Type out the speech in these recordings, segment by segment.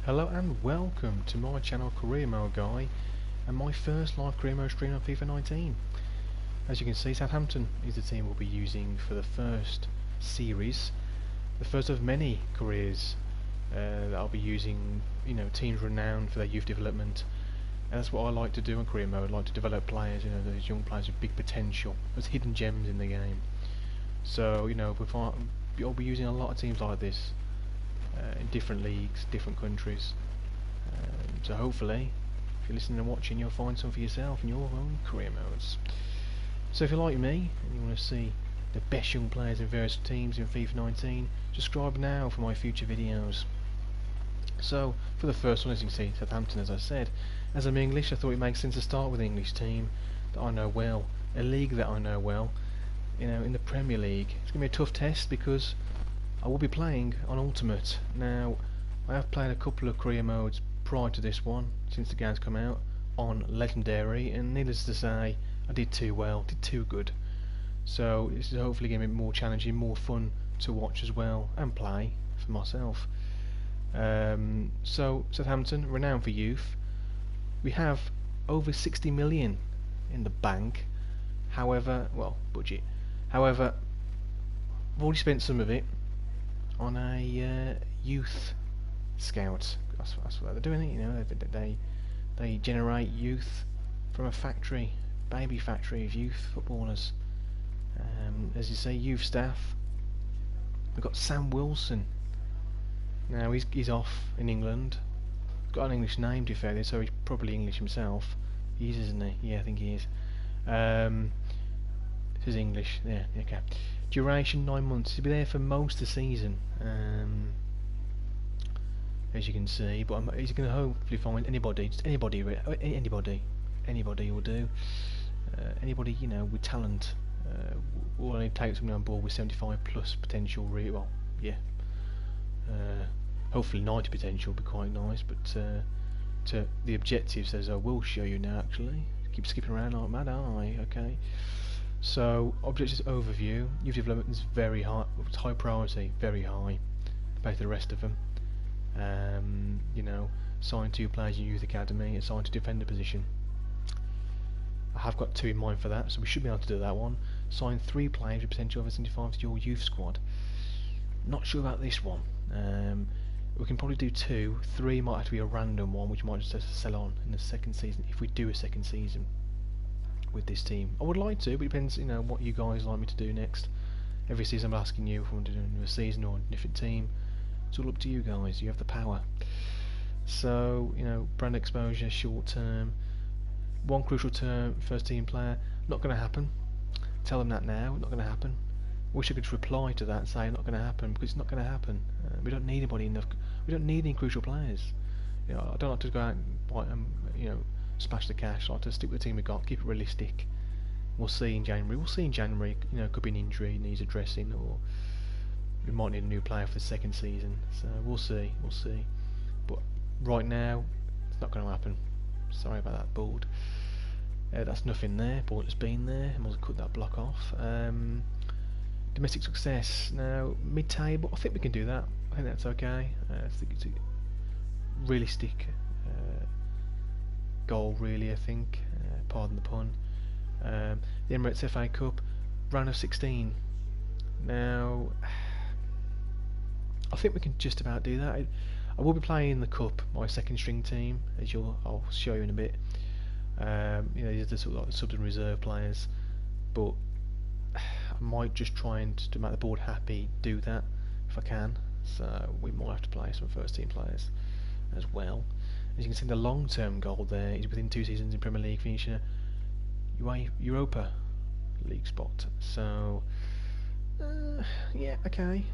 Hello and welcome to my channel Career Mode Guy and my first live career mode stream on FIFA 19. As you can see, Southampton is the team we'll be using for the first series, the first of many careers that I'll be using, teams renowned for their youth development. And that's what I like to do on career mode. I like to develop players, those young players with big potential, those hidden gems in the game. So, I'll be using a lot of teams like this in different leagues, different countries. So hopefully, if you're listening and watching, you'll find some for yourself in your own career modes. So if you're like me and you want to see the best young players in various teams in FIFA 19, subscribe now for my future videos. So for the first one, as you can see, Southampton, as I said, as I'm English, I thought it makes sense to start with an English team that I know well, a league that I know well. In the Premier League, it's going to be a tough test because I will be playing on Ultimate. Now, I have played a couple of career modes prior to this one, since the game's come out, on Legendary, and needless to say, I did too well, did too good. So this is hopefully going to be more challenging, more fun to watch as well, and play for myself. So, Southampton, renowned for youth. We have over 60 million in the bank, budget. However, I've already spent some of it on a youth scout. That's what they're doing. They generate youth from a factory, baby factory of youth footballers. As you say, youth staff. We've got Sam Wilson. Now he's off in England. Got an English name to be fair, so he's probably English himself. He is, isn't he? Yeah, I think he is. This is English. Yeah, okay. Duration 9 months. He'll be there for most of the season, as you can see. But he's going to hopefully find anybody, just anybody will do. Anybody with talent. Will only take somebody on board with 75 plus potential. Hopefully 90 potential would be quite nice. But to the objectives, as I will show you now. Actually, keep skipping around like mad, aren't I? Okay. So, objectives overview. Youth development is very high. It's high priority, very high compared to the rest of them. Sign 2 players in youth academy, assigned to defender position. I have got 2 in mind for that, so we should be able to do that one. Sign 3 players with potential over 75 to your youth squad. Not sure about this one. We can probably do 2. 3 might have to be a random one, which might just sell on in the second season if we do a second season with this team. I would like to, but it depends, what you guys like me to do next. Every season I'm asking you if I want to do a season or a different team. It's all up to you guys. You have the power. So, brand exposure, short term. One crucial term, first team player. Not going to happen. Tell them that now. Not going to happen. Wish I could just reply to that and say not going to happen, because it's not going to happen. We don't need anybody enough. We don't need any crucial players. I don't like to go out and buy smash the cash. I like to stick with the team we got, keep it realistic. We'll see in January. Could be an injury, needs addressing, or we might need a new player for the second season. So we'll see. But right now, it's not going to happen. Sorry about that board. That's nothing there. Ball has been there. I must cut that block off. Domestic success. Now mid-table. I think we can do that. I think that's okay. I think it's a realistic goal, really. I think. Pardon the pun. The Emirates FA Cup, round of 16. Now, I think we can just about do that. I will be playing in the cup, my second string team, as I'll show you in a bit. These are the sort of like sub and reserve players, but I might just try and to make the board happy do that if I can. So we might have to play some first team players as well. As you can see, the long-term goal there is within 2 seasons in Premier League, finishing a Europa League spot. So, yeah, okay.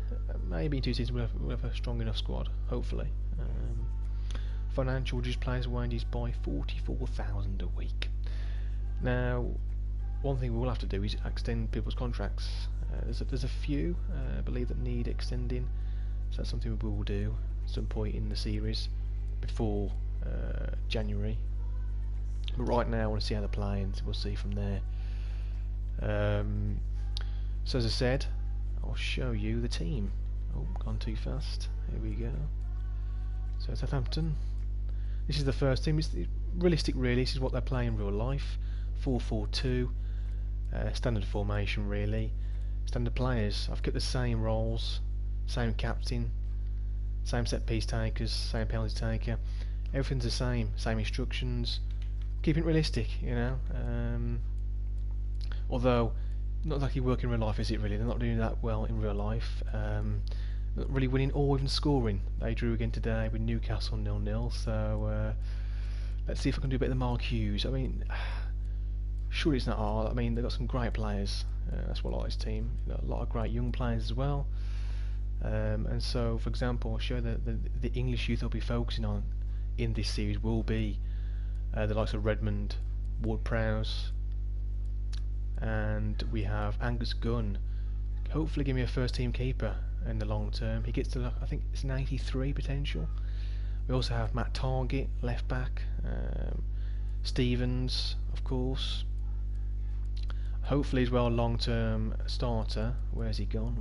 Maybe in 2 seasons we'll have a strong enough squad, hopefully. Financial reduce players' wages by 44,000 a week. Now, one thing we will have to do is extend people's contracts. There's a few, I believe, that need extending. So that's something we will do at some point in the series before January. But right now I want to see how they're playing, so we'll see from there. So as I said, I'll show you the team. Oh, gone too fast. Here we go. So Southampton. This is the first team. It's realistic, really. This is what they play in real life. 4-4-2. Standard formation, really. Standard players. I've kept the same roles, same captain, same set piece takers, same penalty taker. Everything's the same. Same instructions. Keeping it realistic, you know. Although, not exactly working in real life, is it really? They're not doing that well in real life. Not really winning or even scoring. They drew again today with Newcastle 0-0. So let's see if I can do a bit of the Mark Hughes. I mean, surely it's not hard. I mean, they've got some great players. That's what I like this team. Got a lot of great young players as well. And so, for example, I'll show the English youth I'll be focusing on in this series will be the likes of Redmond, Ward-Prowse, and we have Angus Gunn. Hopefully give me a first team keeper in the long term. He gets to, I think it's an 83 potential. We also have Matt Targett, left back, Stevens, of course. Hopefully as well, long term starter. Where's he gone?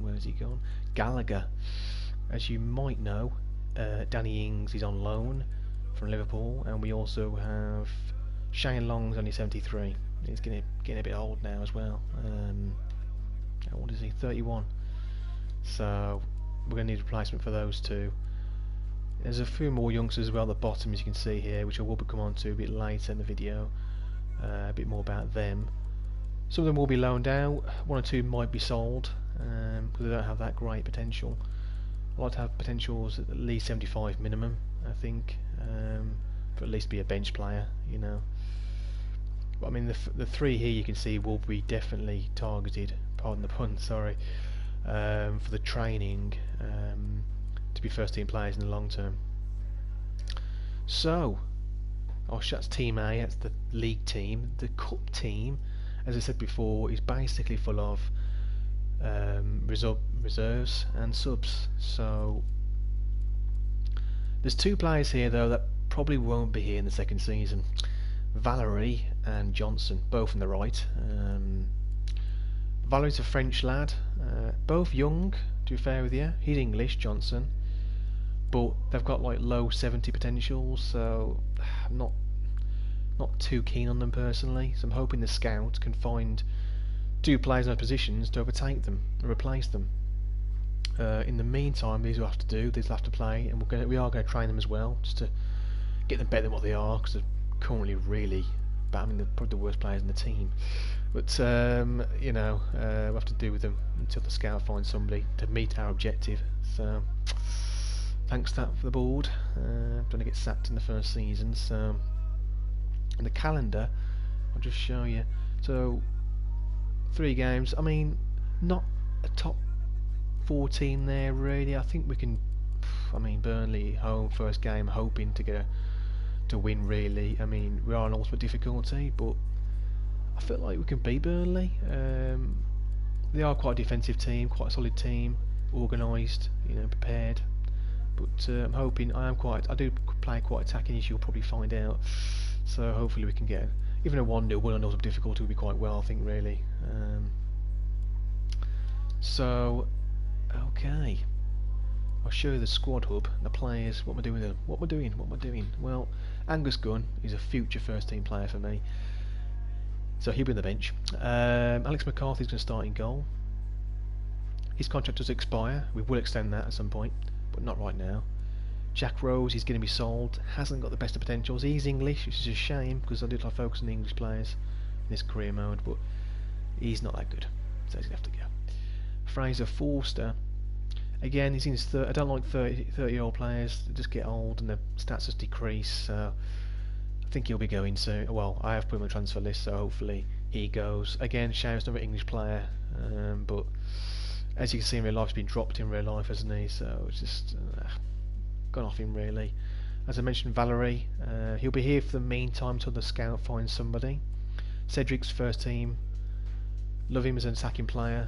Gallagher. As you might know, Danny Ings is on loan from Liverpool, and we also have Shane Long's only 73. He's getting a bit old now as well. What is he? 31. So we're going to need a replacement for those two. There's a few more youngsters as well at the bottom, as you can see here, which I will come on to a bit later in the video. A bit more about them. Some of them will be loaned out. One or two might be sold because they don't have that great potential. I like to have potentials at least 75 minimum, I think, for at least be a bench player, you know. But I mean, the three here you can see will be definitely targeted. Pardon the pun, sorry. For the training to be first team players in the long term. So, that's Team A. That's the league team. The cup team, as I said before, is basically full of reserves and subs. So there's two players here though that probably won't be here in the second season. Valerie and Johnson, both on the right. Valerie's a French lad, both young, to be fair with you. He's English, Johnson, but they've got like low 70 potentials, so I'm not too keen on them personally. So I'm hoping the scout can find two players in those positions to overtake them and replace them. In the meantime, these will have to do. These will have to play, and we are going to train them as well, just to get them better than what they are, because they're currently really bad. I mean, they're probably the worst players in the team. But you know, we'll have to do with them until the scout finds somebody to meet our objective. So thanks to that for the board. I'm going to get sacked in the first season. So in the calendar, I'll just show you. So 3 games. I mean, not a top 4 team there really. I think we can. I mean, Burnley home first game, hoping to win really. I mean, we are on ultimate difficulty, but I feel like we can beat Burnley. They are quite a defensive team, quite a solid team, organised, you know, prepared. But I'm hoping. I do play quite attacking, as you'll probably find out. So hopefully we can get even a 1-0 win on ultimate difficulty would be quite well, I think, really. So okay, I'll show you the squad hub, the players, what we're doing with them. What we're doing. Well, Angus Gunn is a future first team player for me, so he'll be on the bench. Alex McCarthy's going to start in goal. His contract does expire. We will extend that at some point, but not right now. Jack Rose is going to be sold. Hasn't got the best of potentials. He's English, which is a shame because I did like focus on the English players in this career mode, but he's not that good, so he's going to have to go. Fraser Forster, again, he's in his I don't like 30-year-old players. They just get old and their stats just decrease. So I think he'll be going soon. Well, I have put him on the transfer list, so hopefully he goes. Again, Shane's another English player, but as you can see in real life, he's been dropped in real life, hasn't he? So it's just gone off him really. As I mentioned, Valerie, he'll be here for the meantime till the scout finds somebody. Cedric's first team. Love him as an attacking player,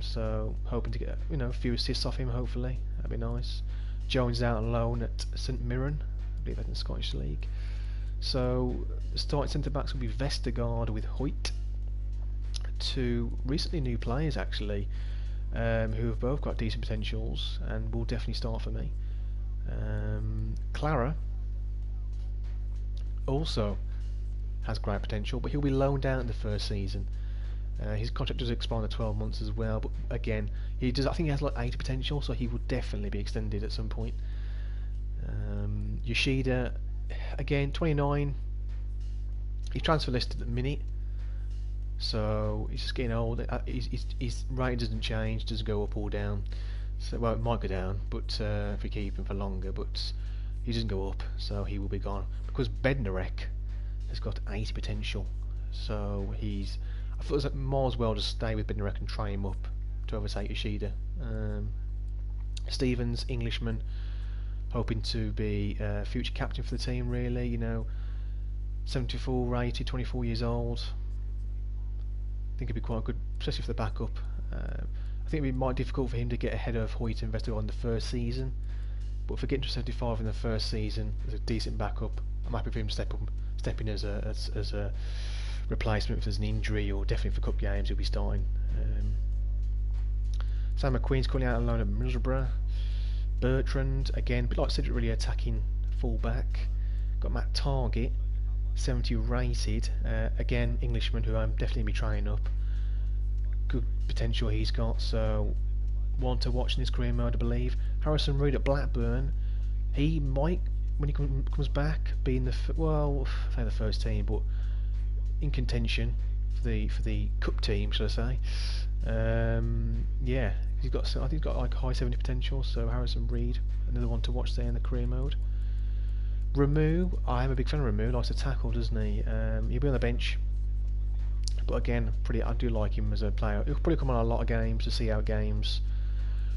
so hoping to get a few assists off him. Hopefully, that'd be nice. Jones out on loan at St Mirren, I believe that's in the Scottish League. So the starting centre backs will be Vestergaard with Hoyt. 2 recently new players actually, who have both got decent potentials and will definitely start for me. Clara also has great potential, but he'll be loaned out in the first season. His contract does expire in the 12 months as well, but again, he does. I think he has like 80 potential, so he will definitely be extended at some point. Yoshida, again, 29. He's transfer listed at the minute, so he's just getting old. His rating doesn't change, doesn't go up or down. So, well, it might go down, but if we keep him for longer, but he doesn't go up, so he will be gone. Because Bednarek has got 80 potential, so he's. I thought it might as well just stay with Bednarek and try him up to overtake Yoshida. Stevens, Englishman, hoping to be future captain for the team. Really, 74 rated, 24 years old. I think it'd be quite good, especially for the backup. I think it'd be might difficult for him to get ahead of Hoyt and Vestergaard in the first season, but for getting to 75 in the first season as a decent backup, I'm happy for him to step in as a replacement if there's an injury, or definitely for cup games he'll be starting. Sam McQueen's currently out on loan at Middlesbrough. Bertrand, again, a bit like Cedric, really attacking full-back. Got Matt Target, 70 rated, again, Englishman who I'm definitely be trying up. Good potential he's got, so one to watch in his career mode, I believe. Harrison Reed at Blackburn, he might, when he comes back, be in the say the first team, but in contention for the cup team, shall I say? Yeah, I think he's got like high 70 potential. So Harrison Reed, another one to watch there in the career mode. Ramu, I am a big fan of Ramu. Likes to tackle, doesn't he? He'll be on the bench, but again, I do like him as a player. He'll probably come on a lot of games to see out games.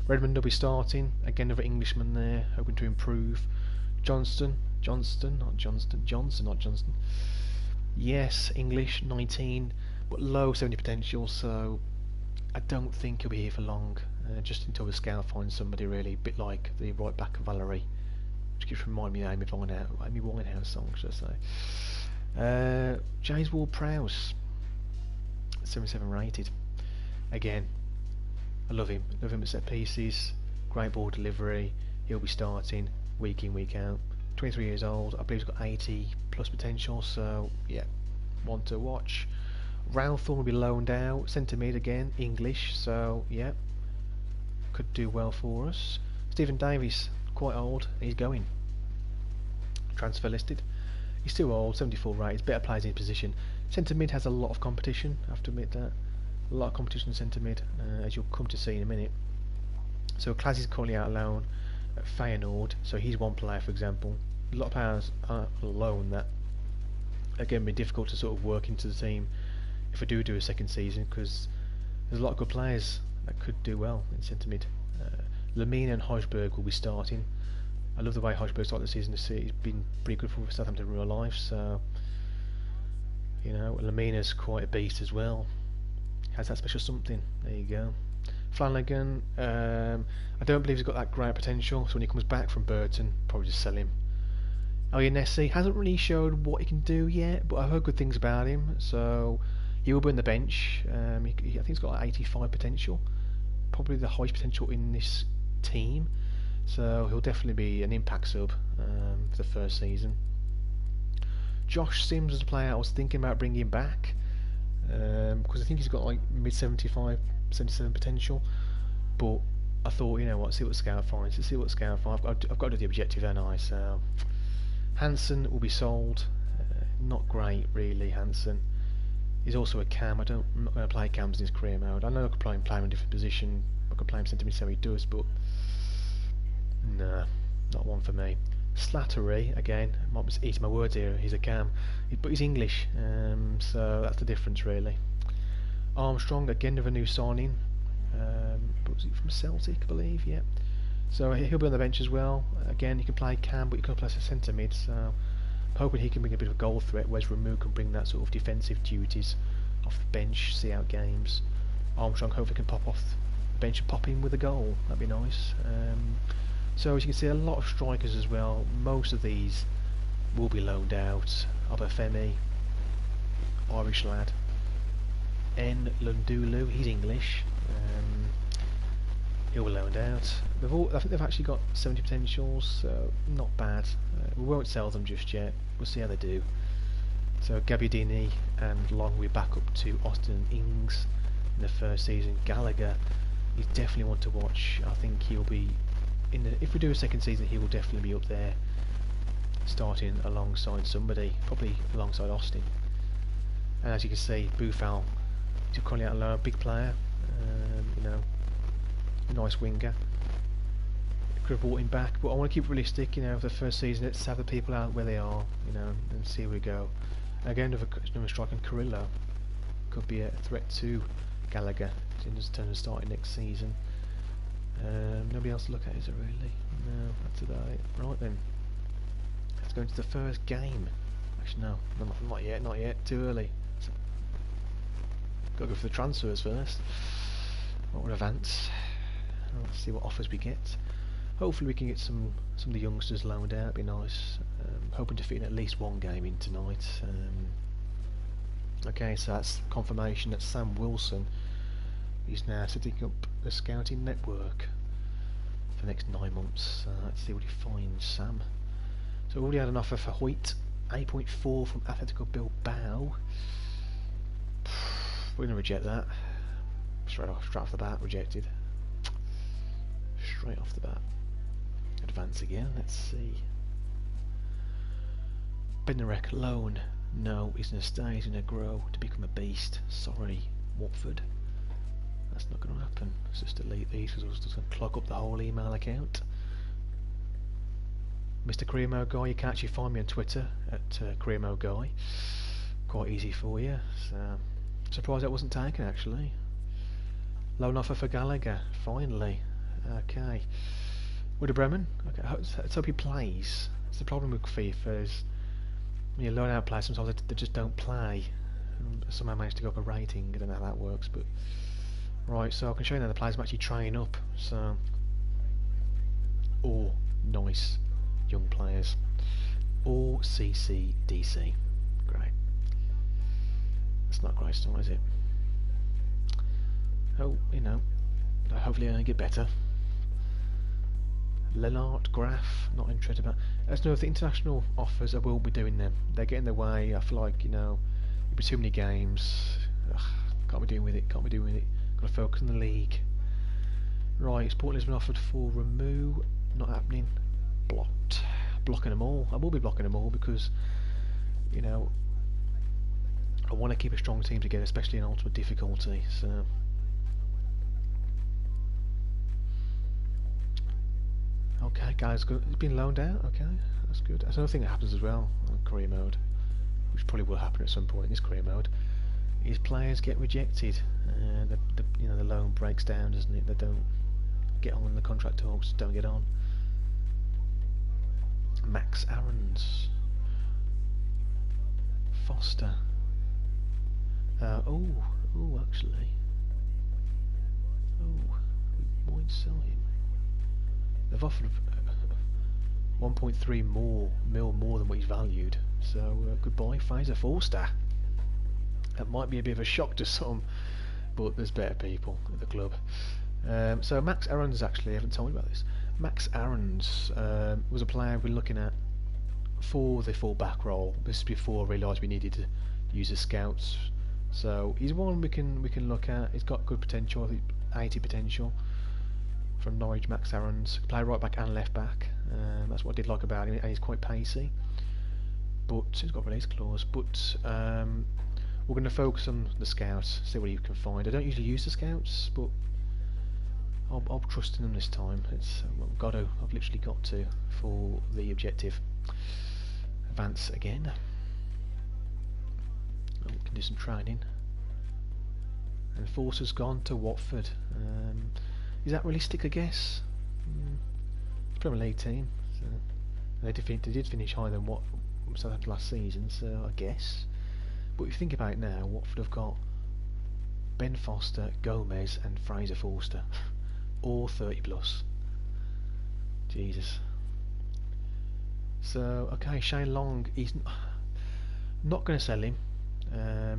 Redmond will be starting. Again, another Englishman there, hoping to improve. Johnson. Yes, English, 19, but low 70 potential, so I don't think he'll be here for long, just until the scout finds somebody really, a bit like the right back of Valerie, which keeps reminding me of Amy Winehouse song, should I say. James Ward-Prowse, 77 rated. Again, I love him at set pieces, great ball delivery, he'll be starting week in, week out. 23 years old, I believe he's got 80 plus potential, so yeah, one to watch. Ralthorne will be loaned out, centre mid again, English, so yeah, could do well for us. Stephen Davies, quite old, he's going. Transfer listed. He's too old, 74 rated, better players in his position. Centre mid has a lot of competition, I have to admit that. A lot of competition in centre mid, as you'll come to see in a minute. So Class is currently out on loan at Feyenoord, so he's one player, for example. A lot of players are alone that again be difficult to sort of work into the team if I do a second season, because there's a lot of good players that could do well in centre mid. Lamina and Højbjerg will be starting. I love the way Højbjerg started the season. He's been pretty good for Southampton in real life, so Lamina's quite a beast as well. Has that special something. There you go. Flanagan, I don't believe he's got that great potential, so when he comes back from Burton, probably just sell him. Nessie hasn't really showed what he can do yet, but I've heard good things about him, so he will be on the bench. I think he's got like 85 potential, probably the highest potential in this team, so he'll definitely be an impact sub for the first season. Josh Sims is a player I was thinking about bringing back, because I think he's got like mid 75, 77 potential, but I thought, see what Scout finds. I've got to do the objective, haven't I? So Hansen will be sold. Not great, really. Hansen. He's also a cam. I'm not going to play cams in his career mode. I know I could play him in a different position. I could play him centre mid, so he does, but nah, not one for me. Slattery, again, might be eating my words here. He's a cam, but he's English, so that's the difference, really. Armstrong, again, of a new signing. But was he from Celtic, I believe? Yeah. So he'll be on the bench as well. Again, he can play cam, but he can play centre mid. So I'm hoping he can bring a bit of a goal threat, whereas Ramu can bring that sort of defensive duties off the bench, see out games. Armstrong hopefully can pop off the bench and pop in with a goal. That'd be nice. So as you can see, a lot of strikers as well. Most of these will be loaned out. Obafemi, Irish lad. N. Lundulu, he's English. He'll be loaned out. I think they've actually got 70 potentials, so not bad. We won't sell them just yet. We'll see how they do. So Gabbiadini and Long will be back up to Austin and Ings in the first season. Gallagher, you definitely want to watch. I think he'll be if we do a second season, he will definitely be up there, starting alongside somebody, probably alongside Austin. And as you can see, Buffal, he's currently out low, big player, you know, nice winger. Could have brought him back, but I want to keep it realistic. You know, for the first season, let's have the people out where they are, you know, and see where we go. Again, another striker, Carrillo, could be a threat to Gallagher in his turn of starting next season. Nobody else to look at, is it really? No, that's about it. Right then, let's go into the first game. Actually, no, not yet. Too early. So, gotta go for the transfers first. What would advance? Let's see what offers we get. Hopefully we can get some of the youngsters loaned out. It'd be nice. Hoping to fit in at least one game in tonight. Okay, so that's confirmation that Sam Wilson is now setting up the scouting network for the next 9 months. Let's see what he finds, Sam. So we already had an offer for Hoyt, 8.4 from Atletico Bilbao. We're going to reject that. Straight off the bat, rejected. Straight off the bat. Advance again, let's see. Bednarek loan. No, he's going to stay, he's going to grow to become a beast. Sorry, Watford. That's not going to happen. Let's just delete these because I was just going to clog up the whole email account. Mr. Cremo Guy, you can actually find me on Twitter at Cremo Guy. Quite easy for you. So, surprised that wasn't taken actually. Loan offer for Gallagher, finally. Okay. Would Bremen? Okay, let's hope he plays. It's the problem with FIFA is when you loan out players, sometimes they just don't play. Somehow managed to go up a rating. I don't know how that works, but right. So I can show you now the players I'm actually training up. So, all nice young players, all CCDC. Great. That's not a great start, is it? Oh, you know, hopefully I get better. Lennart Graf, not interested about. As no, the international offers, I will be doing them. They get in the way. I feel like, you know, it'll be too many games. Ugh, can't be doing with it. Got to focus on the league. Right, Sport Lisbon offered for Ramu. Not happening. Blocked. Blocking them all. I will be blocking them all because, you know, I want to keep a strong team together, especially in ultimate difficulty. So. Okay, guys, good. It's been loaned out. Okay, that's good. That's another thing that happens as well on career mode, which probably will happen at some point in this career mode. Is players get rejected, you know, the loan breaks down, doesn't it? They don't get on in the contract talks. Don't get on. Max Aarons, Foster. Actually, we might sell him. They've offered 1.3 more than what he's valued. So goodbye, Fraser Forster. That might be a bit of a shock to some, but there's better people at the club. So Max Aarons, actually, I haven't told you about this. Max Aarons was a player we're looking at for the full back role. This is before I realised we needed to use the scouts. So he's one we can look at. He's got good potential, I think 80 potential. From Norwich, Max Aarons, play right back and left back. That's what I did like about him, and he's quite pacey. But he's got a release clause. But we're going to focus on the scouts, see what you can find. I don't usually use the scouts, but I'll trust in them this time. It's I've literally got to for the objective. Advance again. We can do some training. And Forster's gone to Watford. Is that realistic, I guess? Premier League team. So they did finish higher than what Southampton last season, so I guess. But if you think about it now, Watford have got Ben Foster, Gomez and Fraser Forster. All 30 plus. Jesus. So, okay, Shane Long, he's not going to sell him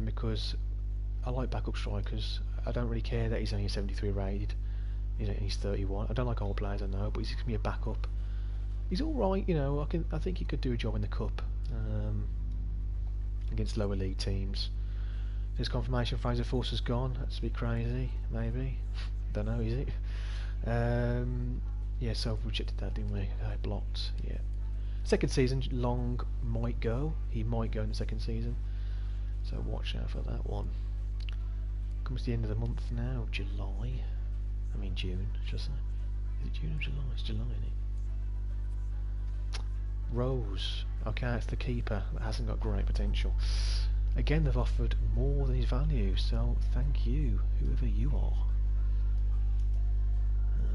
because I like backup strikers. I don't really care that he's only a 73 rated. He's 31. I don't like old players, I know, but he's going to be a backup. He's all right, you know. I think he could do a job in the cup against lower league teams. There's confirmation Fraser Forster's gone. That's a bit crazy, maybe. Don't know, is it? Yeah, so we rejected that, didn't we? Blocked. Yeah. Second season, Long might go. He might go in the second season. So watch out for that one. Comes to the end of the month now, July. I mean June, should I say? Is it June or July? It's July, isn't it? Rose. Okay, it's the keeper that hasn't got great potential. Again, they've offered more than his value, so thank you, whoever you are.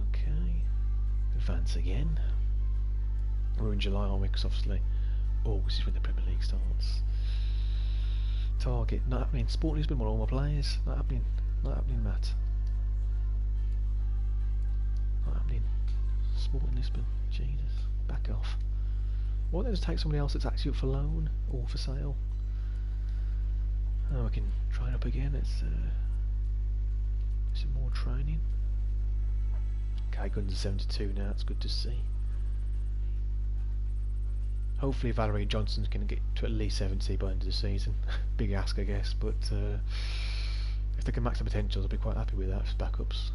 Okay. Advance again. We're in July, aren't we? Because obviously August is when the Premier League starts. Target. Not happening. Sporting Lisbon want all my players. Not happening. Not happening, Matt. Not happening. Sporting Lisbon. Jesus. Back off. Why don't they just take somebody else that's actually up for loan or for sale? Oh, we can try it up again. It's some more training. Okay, Guns 72 now. It's good to see. Hopefully Valerie Johnson's going to get to at least 70 by the end of the season. Big ask, I guess, but if they can max the potentials, I'll be quite happy with that as backups.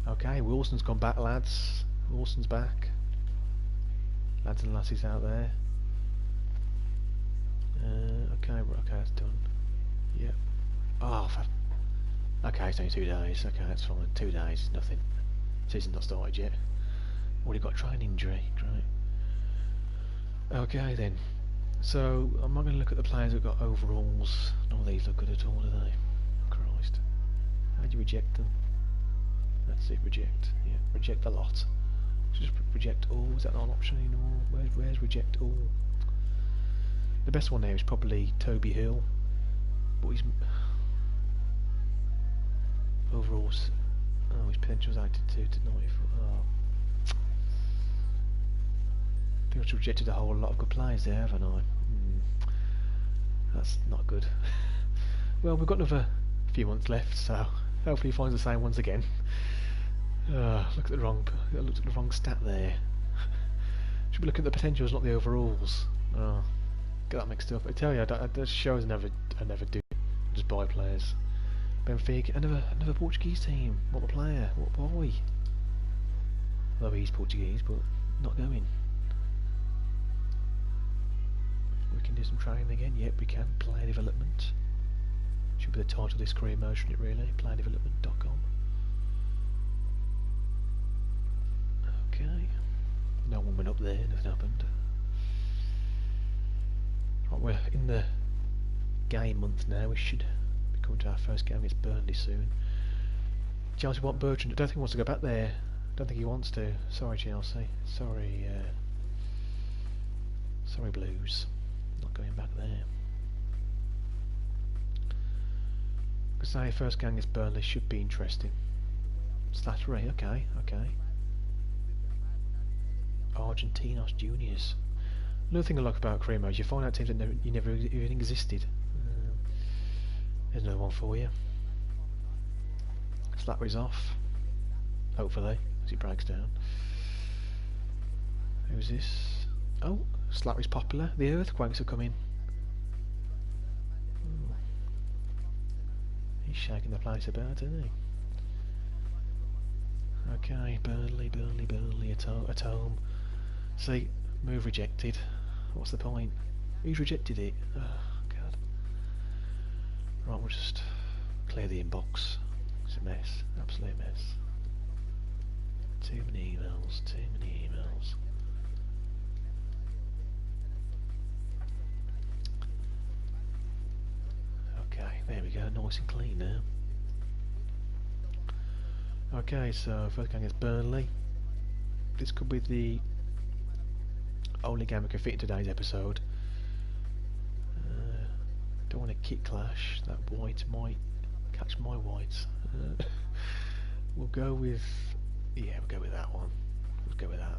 Okay, Wilson's gone back, lads. Wilson's back. Lads and lassies out there. Okay, that's done. Yep. Oh, okay, it's only 2 days. Okay, that's fine. 2 days is nothing. Season's not started yet. Already got a trying injury. Great. Okay then. So I'm not going to look at the players that got overalls. None of these look good at all, do they? Christ. How do you reject them? That's it. Reject. Yeah. Reject a lot. Just reject all. Is that not an option anymore? Where's reject all? The best one there is probably Toby Hill, but he's overalls. Oh, his potential's 82 to 94. Oh. I think I've rejected a whole lot of good players there, haven't I? That's not good. Well, we've got another few months left, so hopefully he finds the same ones again. Look at the wrong. I looked at the wrong stat there. Should be looking at the potentials, not the overalls. Oh, get that mixed up. I tell you, that shows I never do. Just buy players. Benfica, another Portuguese team. What a player! What a boy! Although he's Portuguese, but not going. We can do some training again. Yep, we can. Player development. Should be the title of this career mode, shouldn't it really? Playerdevelopment.com. Okay. No one went up there, nothing happened. Right, we're in the game month now. We should be coming to our first game against Burnley soon. Chelsea want Bertrand. I don't think he wants to go back there. I don't think he wants to. Sorry, Chelsea. Sorry, sorry, Blues. Not going back there. Because say first game against Burnley should be interesting. Slattery, okay. Argentinos Juniors. Another thing I like about career mode, you find out teams that you never even existed. There's another one for you. Slattery's off. Hopefully, as he breaks down. Who's this? Oh, Slattery's popular. The Earthquakes have come in. He's shaking the place about, isn't he? Okay, Burnley at home. See, move rejected. What's the point? Who's rejected it? Oh, God. Right, we'll just clear the inbox. It's a mess. Absolute mess. Too many emails. Okay, there we go. Nice and clean now. Okay, so first game against Burnley. This could be the only game we can fit in today's episode. Don't want a kit clash. That white might catch my whites. We'll go with that one. We'll go with that.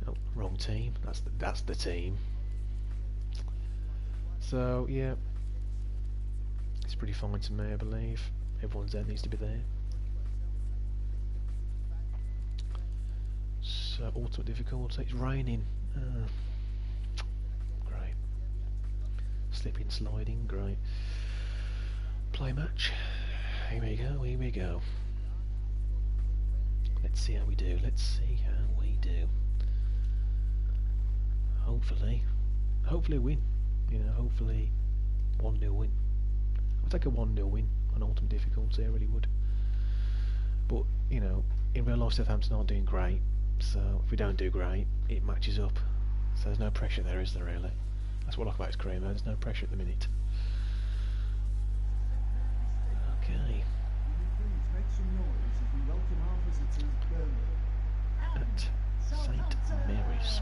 Oh, wrong team. That's the team. So yeah, it's pretty fine to me, I believe. Everyone's there, needs to be there. So, ultimate difficulty, it's raining. Great. Slipping, sliding, great. Play match. Here we go, here we go. Let's see how we do, let's see how we do. Hopefully win. You know, hopefully 1-0 win. I'll take a 1-0 win on ultimate difficulty, I really would. But, you know, in real life Southampton aren't doing great, so if we don't do great, it matches up. So there's no pressure there, is there really? That's what I like about his career, man. There's no pressure at the minute. Okay. At St Mary's.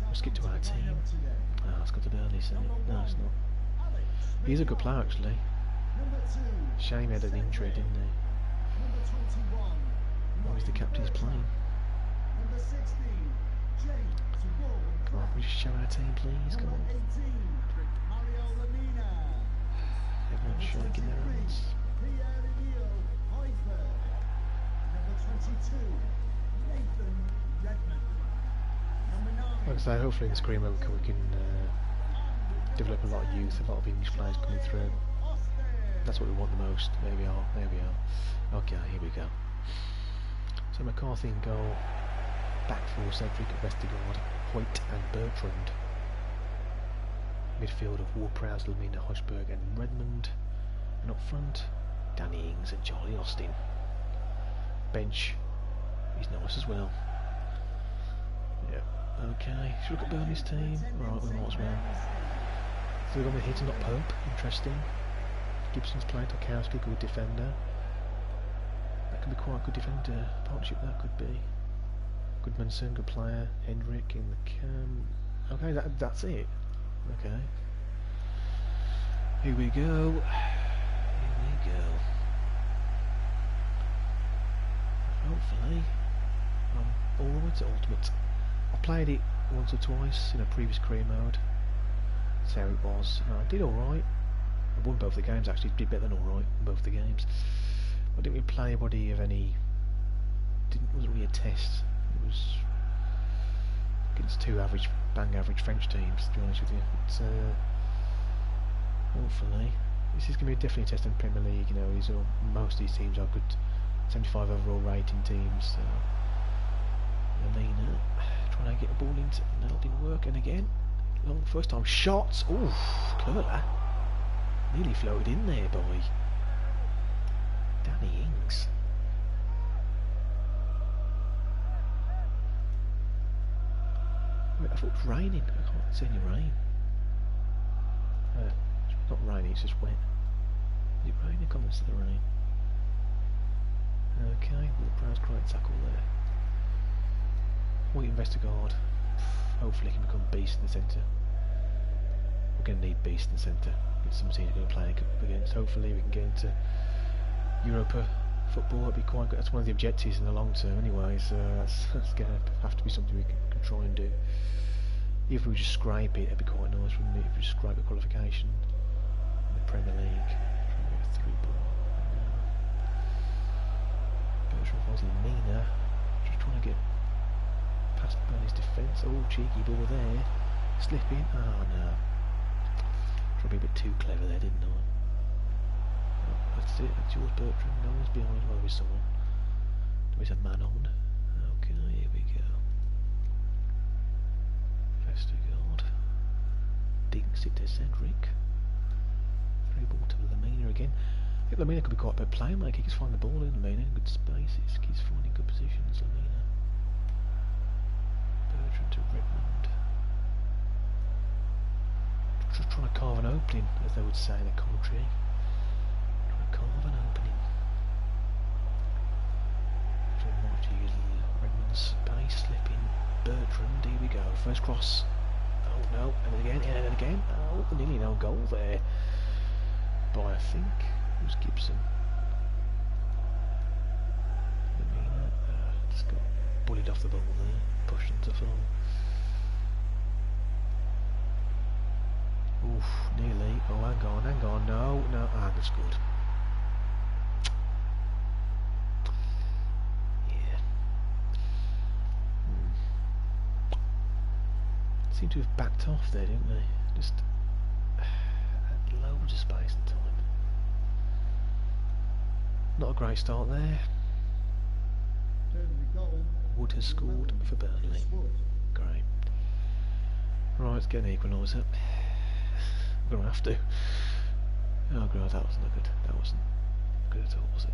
Let's get to our team. Ah, it's got to Burnley, isn't it? No, it's not. He's a good player, actually. Shame he had an injury, didn't he? Oh, he's the captain's playing. Come on, we just show our team, please. Come on. Everyone's shaking their hands. Like I say, hopefully in the screen we can develop a lot of youth, a lot of English players coming through. That's what we want the most. There we are, there we are. Okay, here we go. So McCarthy in goal, back four, Cedric, Vestergaard, Hoyt and Bertrand. Midfield of Ward-Prowse, Lamina, Hochberg and Redmond. And up front, Danny Ings and Charlie Austin. Bench, he's nice as well. Yeah, okay. Should we look at Burnley's team? Right, we might as well. So we've gone with Hitton, not Pope. Interesting. Gibson's playing Tarkowski, good defender. That could be quite a good defender partnership, that could be. Goodmanson, good player. Hendrick in the cam. Okay, that's it. Okay. Here we go. Here we go. Hopefully, I'm all the way to ultimate. I played it once or twice in a previous career mode. That's how it was. I did alright. I won both the games actually, did better than alright in both the games. I didn't really play anybody of any. It wasn't really a test. It was against two bang average French teams, to be honest with you. But hopefully, this is going to be definitely a test in the Premier League. You know, most of these teams are good, 75 overall rating teams. Lamina trying to get a ball into. No, it didn't work. And again, long first time shots. Ooh, Curler. Nearly floated in there, boy. Danny Ings. Wait, I thought it was raining. I can't see any rain. It's not raining, it's just wet. Is it raining? I can't see the rain. Okay, Ward-Prowse, great tackle there. Wait, Vestergaard. Hopefully he can become beast in the centre. We're going to need beast in the centre. Get some teams going to play against. Hopefully we can get into Europa football. That'd be quite good. That's one of the objectives in the long term anyway, so that's going to have to be something we can try and do. If we just scrape it, it'd be quite nice, wouldn't it? If we just scrape the qualification in the Premier League. Try and get a 3-ball. Bertrand was Lamina. Just trying to get past Burnley's defence. Oh, cheeky ball there. Slipping. Oh no. Tried to be a bit too clever there, didn't I? Oh, that's it. That's yours, Bertrand. No one's behind. Well, there's someone. There is a man on. Okay, here we go. Vestergaard. Dinks it to Cedric. 3-ball to Lamina again. I think Lamina could be quite a bad playmaker. He can find the ball in Lamina in good spaces. He's finding good positions, Lamina. Bertrand to Redmond. Just trying to carve an opening, as they would say in the commentary. Trying to carve an opening. So much to use Redmond's pace, slipping. Bertrand, here we go. First cross. Oh no, and again, and again. Oh, nearly no goal there. By I think it was Gibson. Lamina just got bullied off the ball there, pushed into fall. Oof, nearly. Oh, hang on, no, and it's good. Yeah. Seem to have backed off there, didn't they? Just had loads of space and time. Not a great start there. Wood has scored for Burnley. Great. Right, let's get an equaliser. We're going to have to. Oh god, that wasn't good. That wasn't good at all, was it?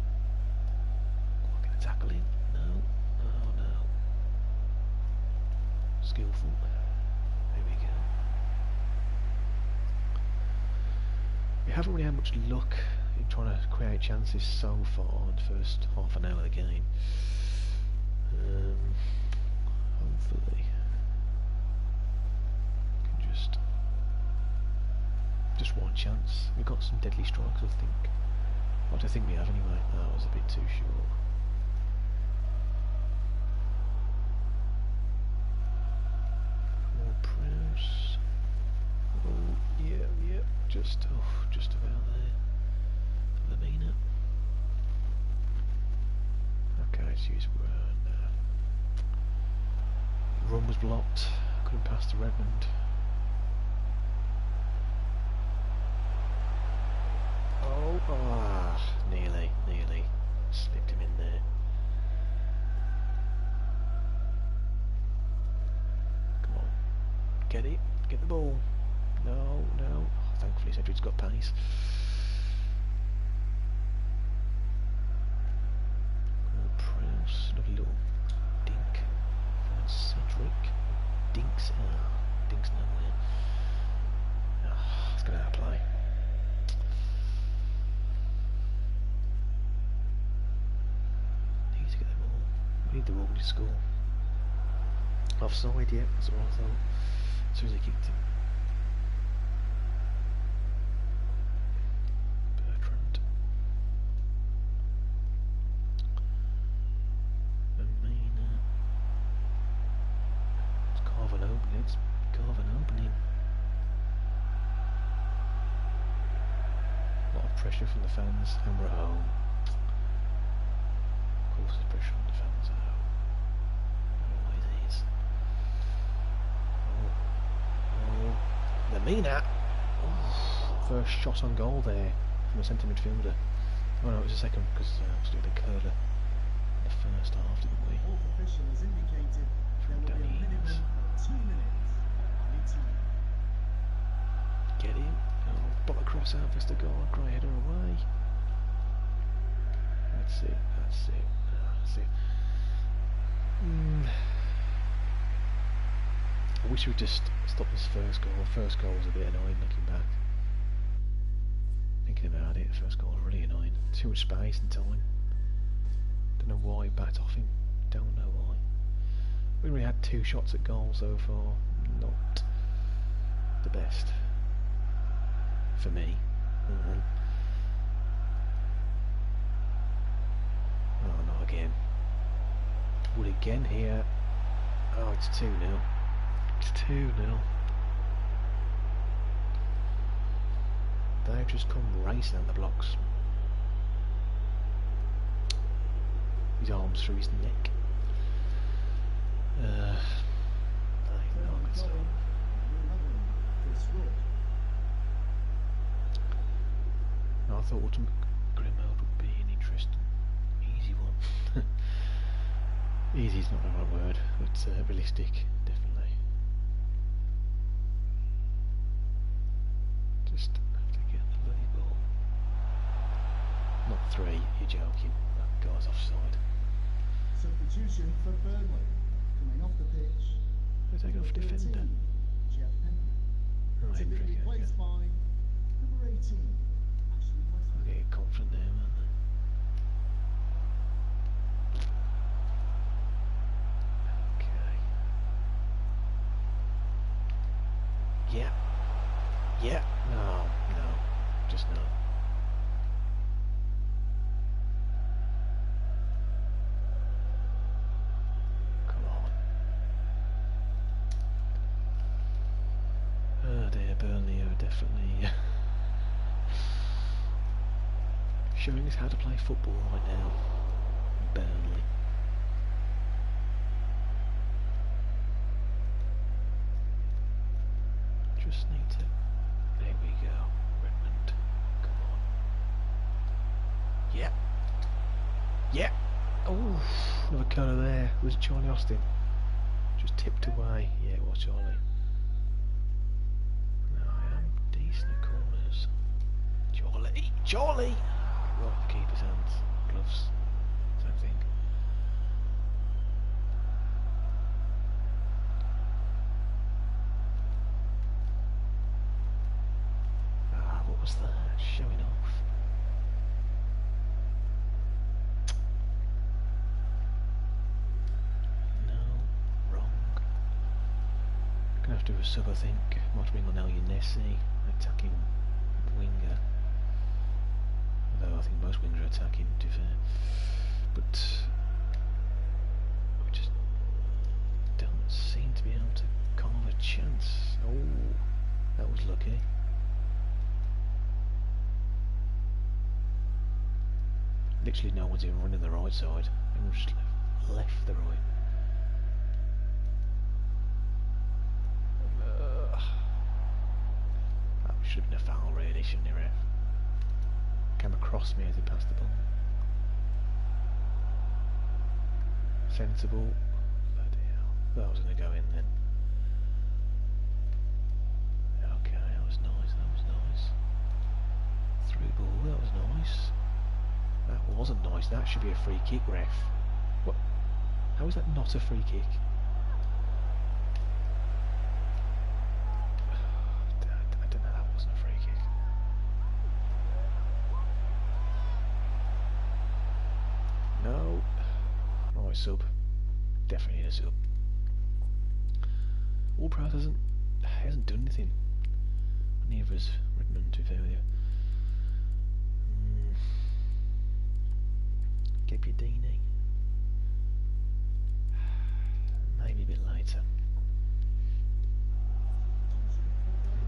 We're going to tackle him. No. Oh no. Skillful. There we go. We haven't really had much luck in trying to create chances so far in the first half an hour of the game. Hopefully can just one chance. We've got some deadly strikes, I think. What do I think we have anyway? That was a bit too short. More press. Oh yeah, just about there. Lamina. Okay, let's use run was blocked. Couldn't pass to Redmond. Oh, nearly slipped him in there. Come on, get the ball. No. Thankfully, Cedric's got pace. Press, lovely little dink. Finds Cedric. Dinks nowhere. It's going to outplay. Need to get the ball. We need the ball to score. Offside, yeah, that's what I thought. As soon as he kicked him. Bertrand. Amina. Let's carve an opening. A lot of pressure from the fans, and we're at home. Of course there's pressure from the fans at home. Always is. Oh, Lamina! Oh, first shot on goal there from a centre midfielder. Oh no, it was a second because we did a curler in the first half, didn't we? From Danny Hughes. Get in. Oh, bot across out, Vista goal, great header away. That's it. I wish we'd just stopped this first goal. First goal was a bit annoying looking back. Thinking about it, first goal was really annoying. Too much space and time. Don't know why he backed off him. Don't know why. We only had 2 shots at goal so far. Not the best. For me. Oh, not again. Wood again here. Oh, it's 2-0. It's 2-0. They've just come racing at the blocks. His arms through his neck. I thought Ultimate Grimald would be an interesting, easy one. Easy is not the right word, but realistic, definitely. Just have to get the bloody ball. Not 3, you're joking. That guy's offside. Substitution for Burnley. Coming off the pitch. Who's taking off defender? Oh, to be Hendrick, replaced by number 18. I'm getting confident there, aren't they? Okay. Yeah. No. Just no. Come on. Oh dear, Burnley are definitely showing us how to play football right now. Burnley. Just need to... There we go. Redmond. Come on. Yeah. Yeah. Oh, another corner there. Was it Charlie Austin? Just tipped away. Yeah, it was Charlie. No, I am decent at corners. Charlie! Charlie! Right off the keeper's hands. Gloves. Same thing. Ah, what was that? Showing off. No, wrong. Gonna have to do a sub, I think. Might bring on Nessie, attacking winger. Although I think most wingers are attacking, to be fair. But we just don't seem to be able to carve a chance. Oh, that was lucky. Literally no one's even running the right side. Everyone's just left the right. That should have been a foul really, shouldn't it, ref? Came across me as he passed the ball. Sensible. Bloody hell. That was going to go in then. Okay, that was nice, that was nice. Through ball, that was nice. That wasn't nice, that should be a free kick, ref. What? How is that not a free kick? I don't know, that wasn't a free kick. No. Right, sub. Definitely need a sub. All-Pro hasn't done anything. Neither has Redmond, to be fair with you. Gepudini. Maybe a bit later.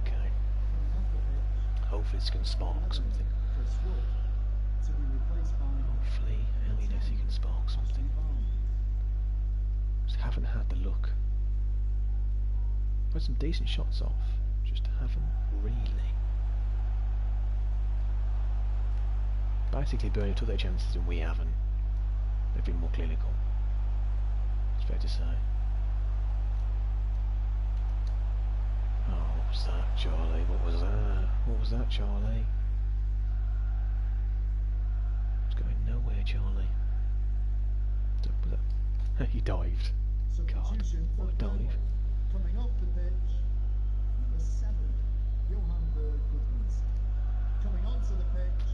Okay. Hopefully it's going to spark something. Hopefully Nessie can spark something. Just haven't had the look. Put some decent shots off. Just haven't really. Basically Burnley took their chances and we haven't. They've been more clinical. It's fair to say. Oh, what was that, Charlie? What was that? What was that, Charlie? It's going nowhere, Charlie. Was that? He dived. God, what a dive. Coming off the pitch, number 7, Johan Berg. Coming onto the pitch,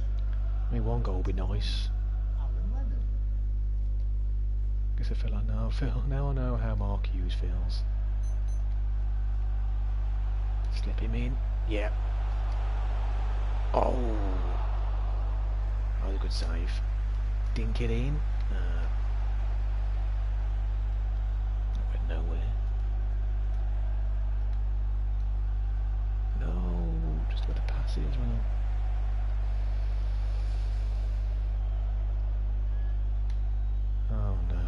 I mean, one goal would be nice. Guess I feel like now I know how Mark Hughes feels. Slip him in. Yeah. Oh. That was a good save. Dink it in. That went nowhere. No. Just about to pass it as well. Oh no.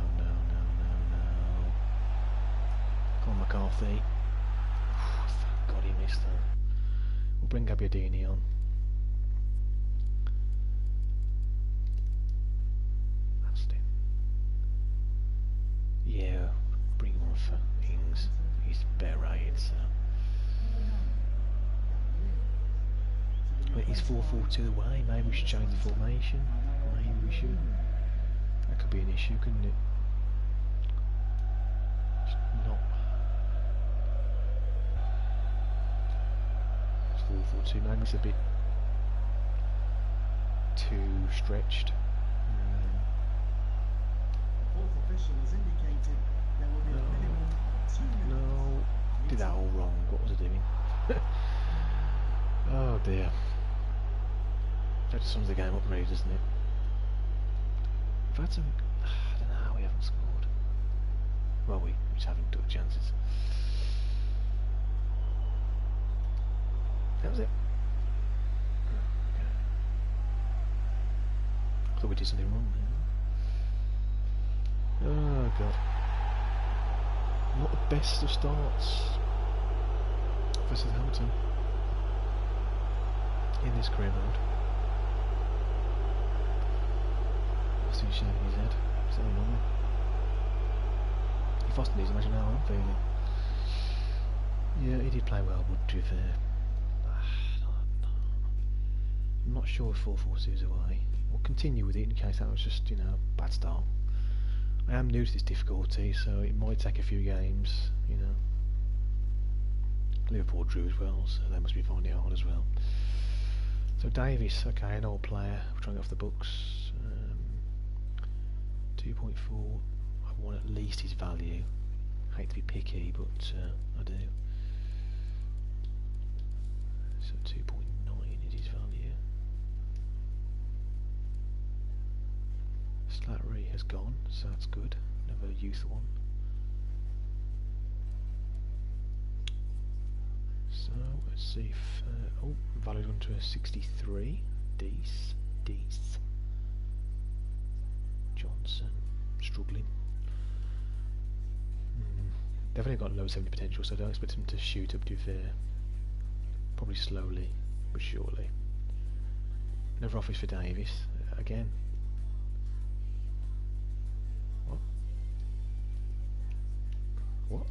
Come on, McCarthy. Thank God he missed that. We'll bring Gepudini on. Aston. Yeah, bring him on for Hughes. He's better rated, so. Wait, he's 4-4-2 away. Maybe we should change the formation. Maybe we should. That could be an issue, couldn't it? Just not. It's 4-4-2. Maybe it's a bit too stretched. Fourth official has indicated there will be a minimum of 2 minutes. No, did that all wrong. What was I doing? Oh dear. That just sums the game up really, doesn't it? We've had some... I don't know how we haven't scored. Well, we just haven't took chances. That was it. Okay. we did something wrong there. Oh god. Not the best of starts for Southampton in this career mode. What's he shaking his head? Is that normal? If Austin needs, imagine how I'm feeling. Yeah, he did play well, but to be fair, I'm not sure if 4-4-2 is away. We'll continue with it in case that was just, you know, a bad start. I am new to this difficulty, so it might take a few games, you know. Liverpool drew as well, so they must be finding it hard as well. So Davies, okay, an old player, we're trying to get off the books. 2.4, I want at least his value. I hate to be picky, but I do. So 2.9 is his value. Slattery has gone, so that's good. Another youth one. So let's see if oh, value's gone to a 63. Deece. Johnson struggling. They've only got low 70 potential, so I don't expect them to shoot up, to be fair. Probably slowly but surely. Another office for Davies again. What?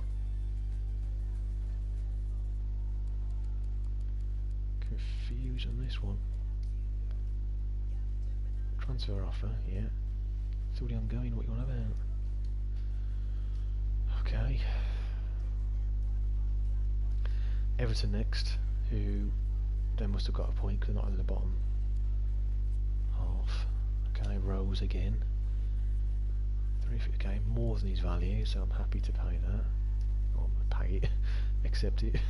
Confused on this one. Transfer offer, yeah. It's already ongoing, what you want about? Okay. Everton next, who they must have got a point because they're not in the bottom half. Okay, Rose again. 350k, more than his value, so I'm happy to pay that. Or pay it, accept it.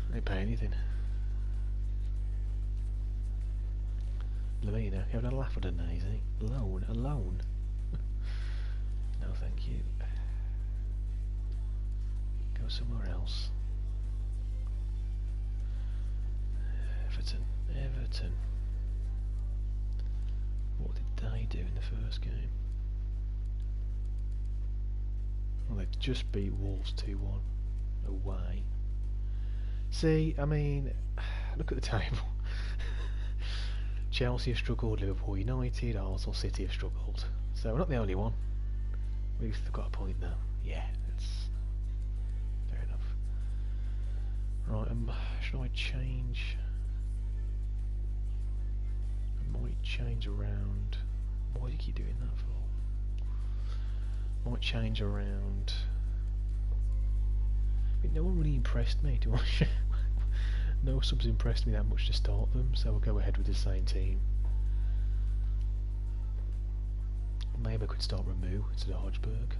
I don't pay anything. Lamina, you having a laugh at a nazy? Alone. No, thank you. Go somewhere else. Everton. What did they do in the first game? Well, they just beat Wolves 2-1 away. See, I mean, look at the table. Chelsea have struggled, Liverpool United, Arsenal City have struggled. So we're not the only one. We've got a point now. Yeah, that's fair enough. Right, should I change? I might change around. Why do you keep doing that for? Might change around. I mean, no one really impressed me, do I? No subs impressed me that much to start them, so we'll go ahead with the same team. Maybe I could start Ramu instead of Hodgeberg.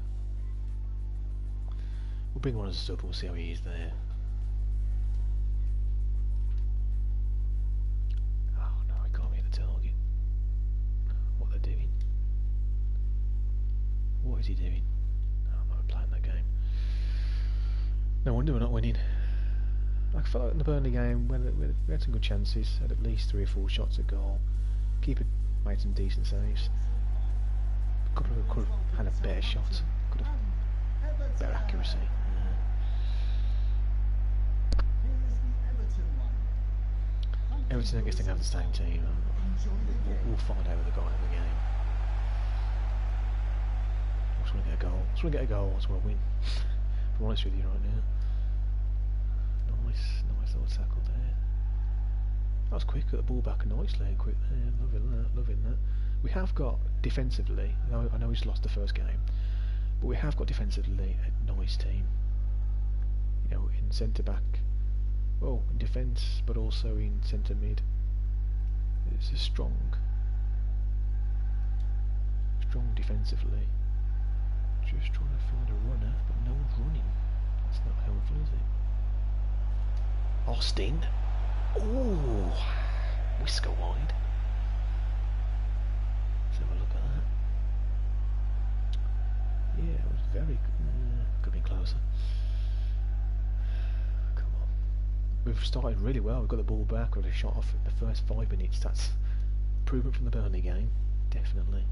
We'll bring one as a sub and we'll see how he is there. Oh no, I can't hit the target. What they're doing? What is he doing? No, I'm not playing that game. No wonder we're not winning. I felt like in the Burnley game, we had some good chances, had at least 3 or 4 shots at goal. Keeper made some decent saves. A couple of them could have had a better shot, could have better accuracy. Everton, I guess they have the same team. We'll find out who they got in the game. I just want to get a goal. I just want to get a goal. I just want to win. If I'm honest with you right now. Nice little tackle there. That was quick, got the ball back nicely and quick there. Loving that. We have got defensively, I know he's lost the first game, but we have got defensively a nice team. You know, in centre back, well, in defence, but also in centre mid. It's a strong defensively. Just trying to find a runner, but no one's running. That's not helpful, is it? Austin. Ooh, whisker wide. Let's have a look at that. Yeah, it was very could be closer. Come on. We've started really well. We've got the ball back. We've got a shot off in the first 5 minutes. That's improvement from the Burnley game, definitely.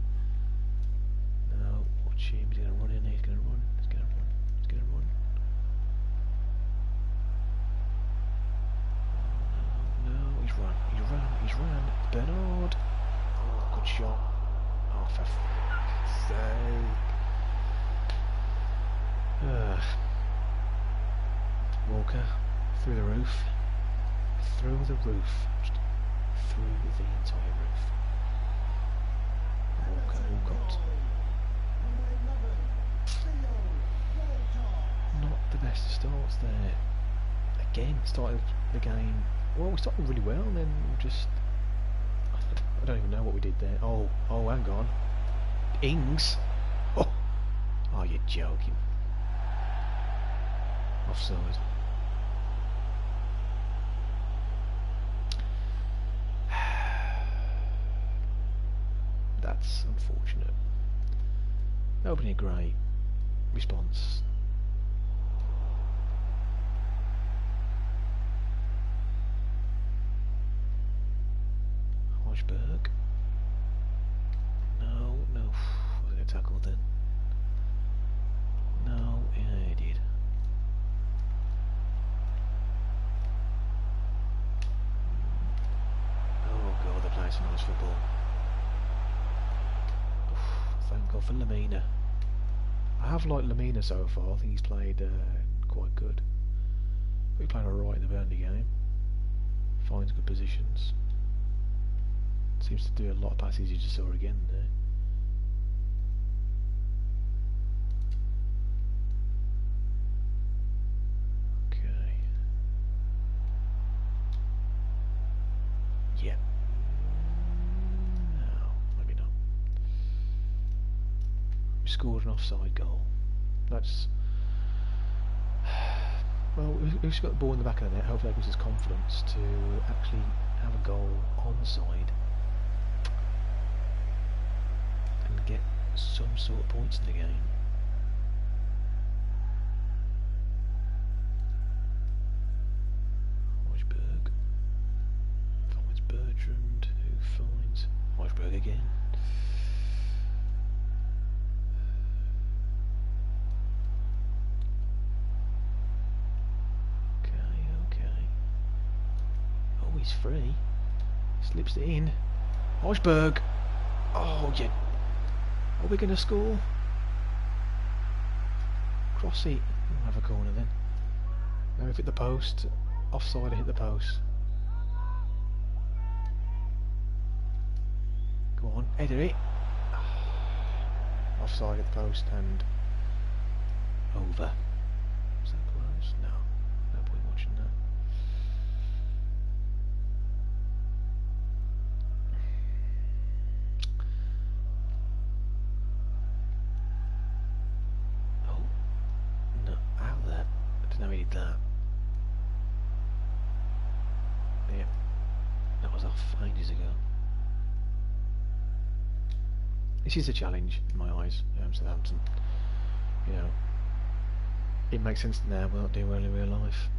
No, watch him, he's going to run in, he's going to run, he's going to run, he's going to run. No, he's run, he's run, he's run. Bernard! Oh, good shot. Oh, for sake. Walker, through the roof. Through the roof. Just through the entire roof. Walker, Walcott. Not the best of starts there. Again, started the game. Well, we started really well, and then just I don't even know what we did there. Oh, hang on. Ings. Oh, you're joking. Offside. That's unfortunate. That would have been a great response. Hochberg. No. Was it a tackle then? No, yeah, he did. Oh god, they're playing some nice football. Thank God for Lamina. I have liked Lamina so far. I think he's played quite good. He played alright in the Burnley game. Finds good positions. Seems to do a lot of passes. You just saw again there. Okay. Yeah. No, maybe not. We scored an offside goal. That's well, who's got the ball in the back of the net? Hopefully that gives us confidence to actually have a goal onside and get some sort of points in the game. Hochberg finds Bertrand, who finds Hochberg again. Okay. Oh, he's free. Slips it in. Hochberg! Oh, yeah. Are we going to score? Cross it. We'll have a corner then. Now we've hit the post. Offside, I hit the post. Go on, header it. Offside at the post and over. Is that close? No. No point watching that. That. Yeah, that was off ages ago. This is a challenge in my eyes, Southampton. You know, it makes sense now. We're not doing well in real life.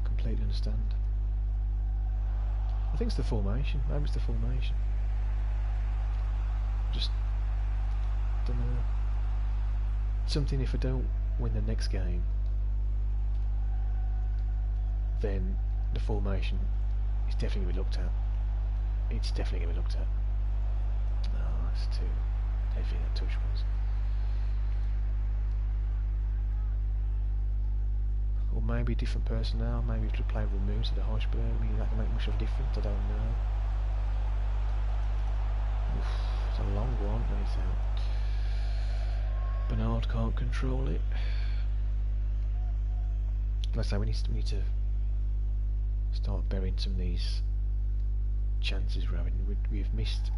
Completely understand. I think it's the formation. Maybe it's the formation. Just don't know. Something if I don't win the next game, then the formation is definitely going to be looked at. It's definitely going to be looked at. No, that's too heavy, that touch was. Or maybe different personnel, maybe if you play removes to the Hochberg, maybe that can make much of a difference, I don't know. Oof, it's a long one, and it's out. Bernard can't control it. Like I say, we need to start burying some of these chances we're having. We've missed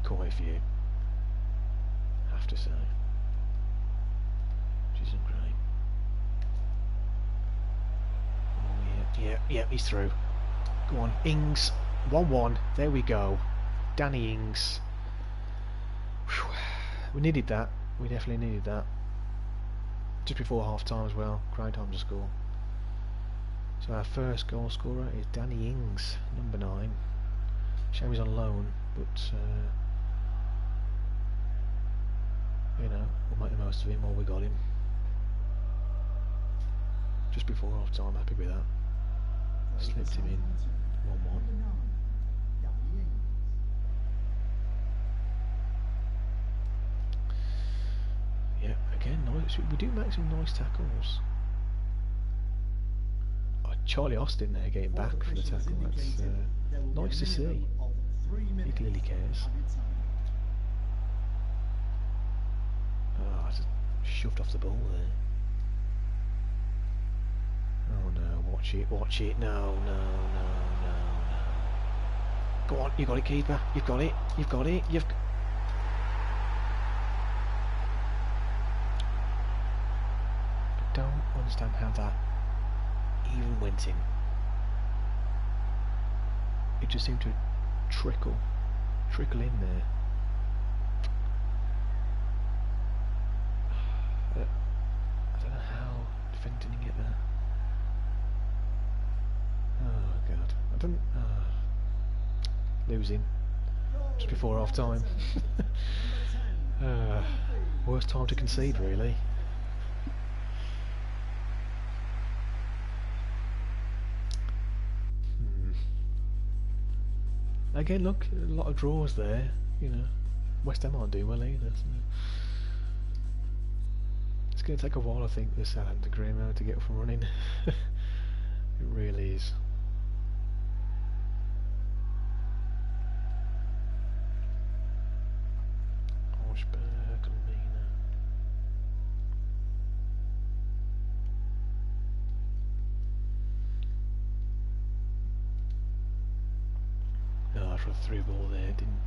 quite a few, I have to say, which isn't great. Oh yeah, he's through. Go on, Ings, 1-1, there we go. Danny Ings. Whew. We needed that, we definitely needed that. Just before half time as well, great time to score. So our first goal scorer is Danny Ings, number 9. Shame he's on loan, but you know, we'll make the most of him while we got him. Just before half time, happy with that. Slipped him in 1-1. Yeah, again, nice. We do make some nice tackles. Oh, Charlie Austin there getting back for the tackle. That's nice to see. He clearly cares. Oh, I just shoved off the ball there. Oh no, watch it, no, no, no, no, no. Go on, you got it, keeper, you've got it, I don't understand how that even went in. It just seemed to trickle in there. I don't know how defending didn't get that. Oh god, I don't. Losing just before half time. Worst time to concede, really. Again, look, a lot of draws there. You know, West Ham aren't doing well either. So it's going to take a while, I think, this Southampton Greenmount to get up and running. It really is. For a through ball there, didn't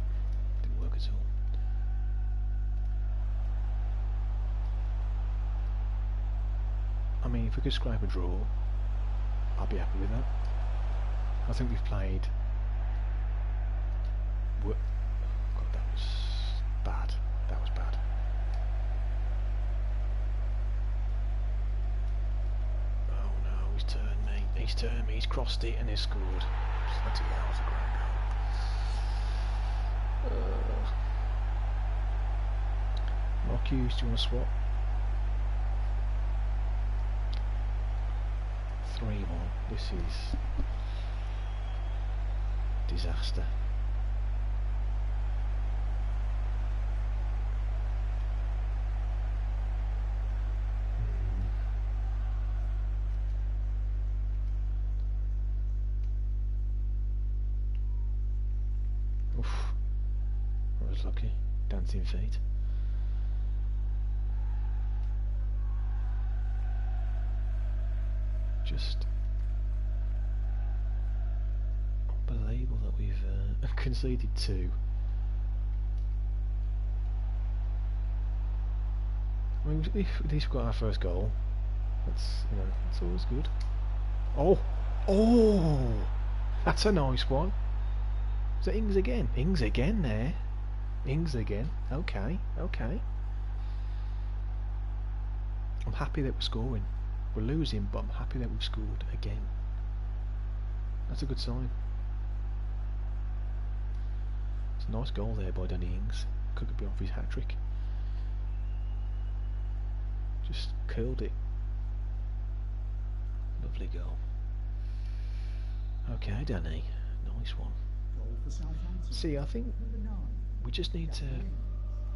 work at all. I mean, if we could scrape a draw, I'd be happy with that. I think we've played. God, that was bad. That was bad. Oh no, he's turned me. He's turned me. He's crossed it and he's scored. Bloody hell, that's a great goal. Mark Hughes, do you want to swap? 3-1. This is disaster. Oof. I was lucky. Dancing feet. Just unbelievable that we've conceded 2. I mean, if at least we got our first goal, that's that's always good. Oh, that's a nice one. Is that Ings again? Ings again there. Ings again. Okay. I'm happy that we're scoring. We're losing, but I'm happy that we've scored again. That's a good sign. It's a nice goal there by Danny Ings. Could be off his hat-trick. Just curled it. Lovely goal. Okay, Danny. Nice one. See, I think we just need to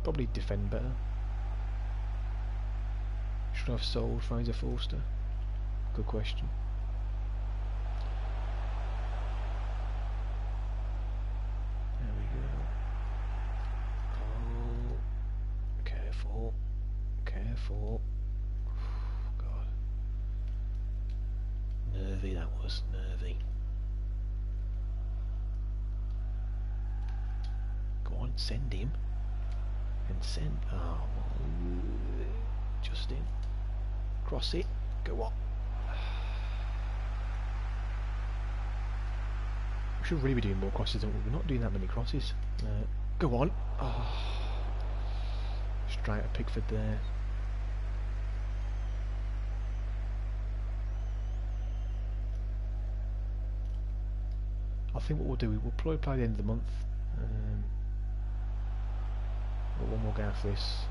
probably defend better. Should I have sold Fraser Forster? Good question. There we go. Oh, careful. God. Nervy, that was nervy. Go on, send him. And send. Oh, Justin. Cross it. Go on. We should really be doing more crosses, don't we? We're not doing that many crosses. Go on. Oh. Straight at Pickford there. I think what we'll do, we'll probably play the end of the month. Got one more game after this.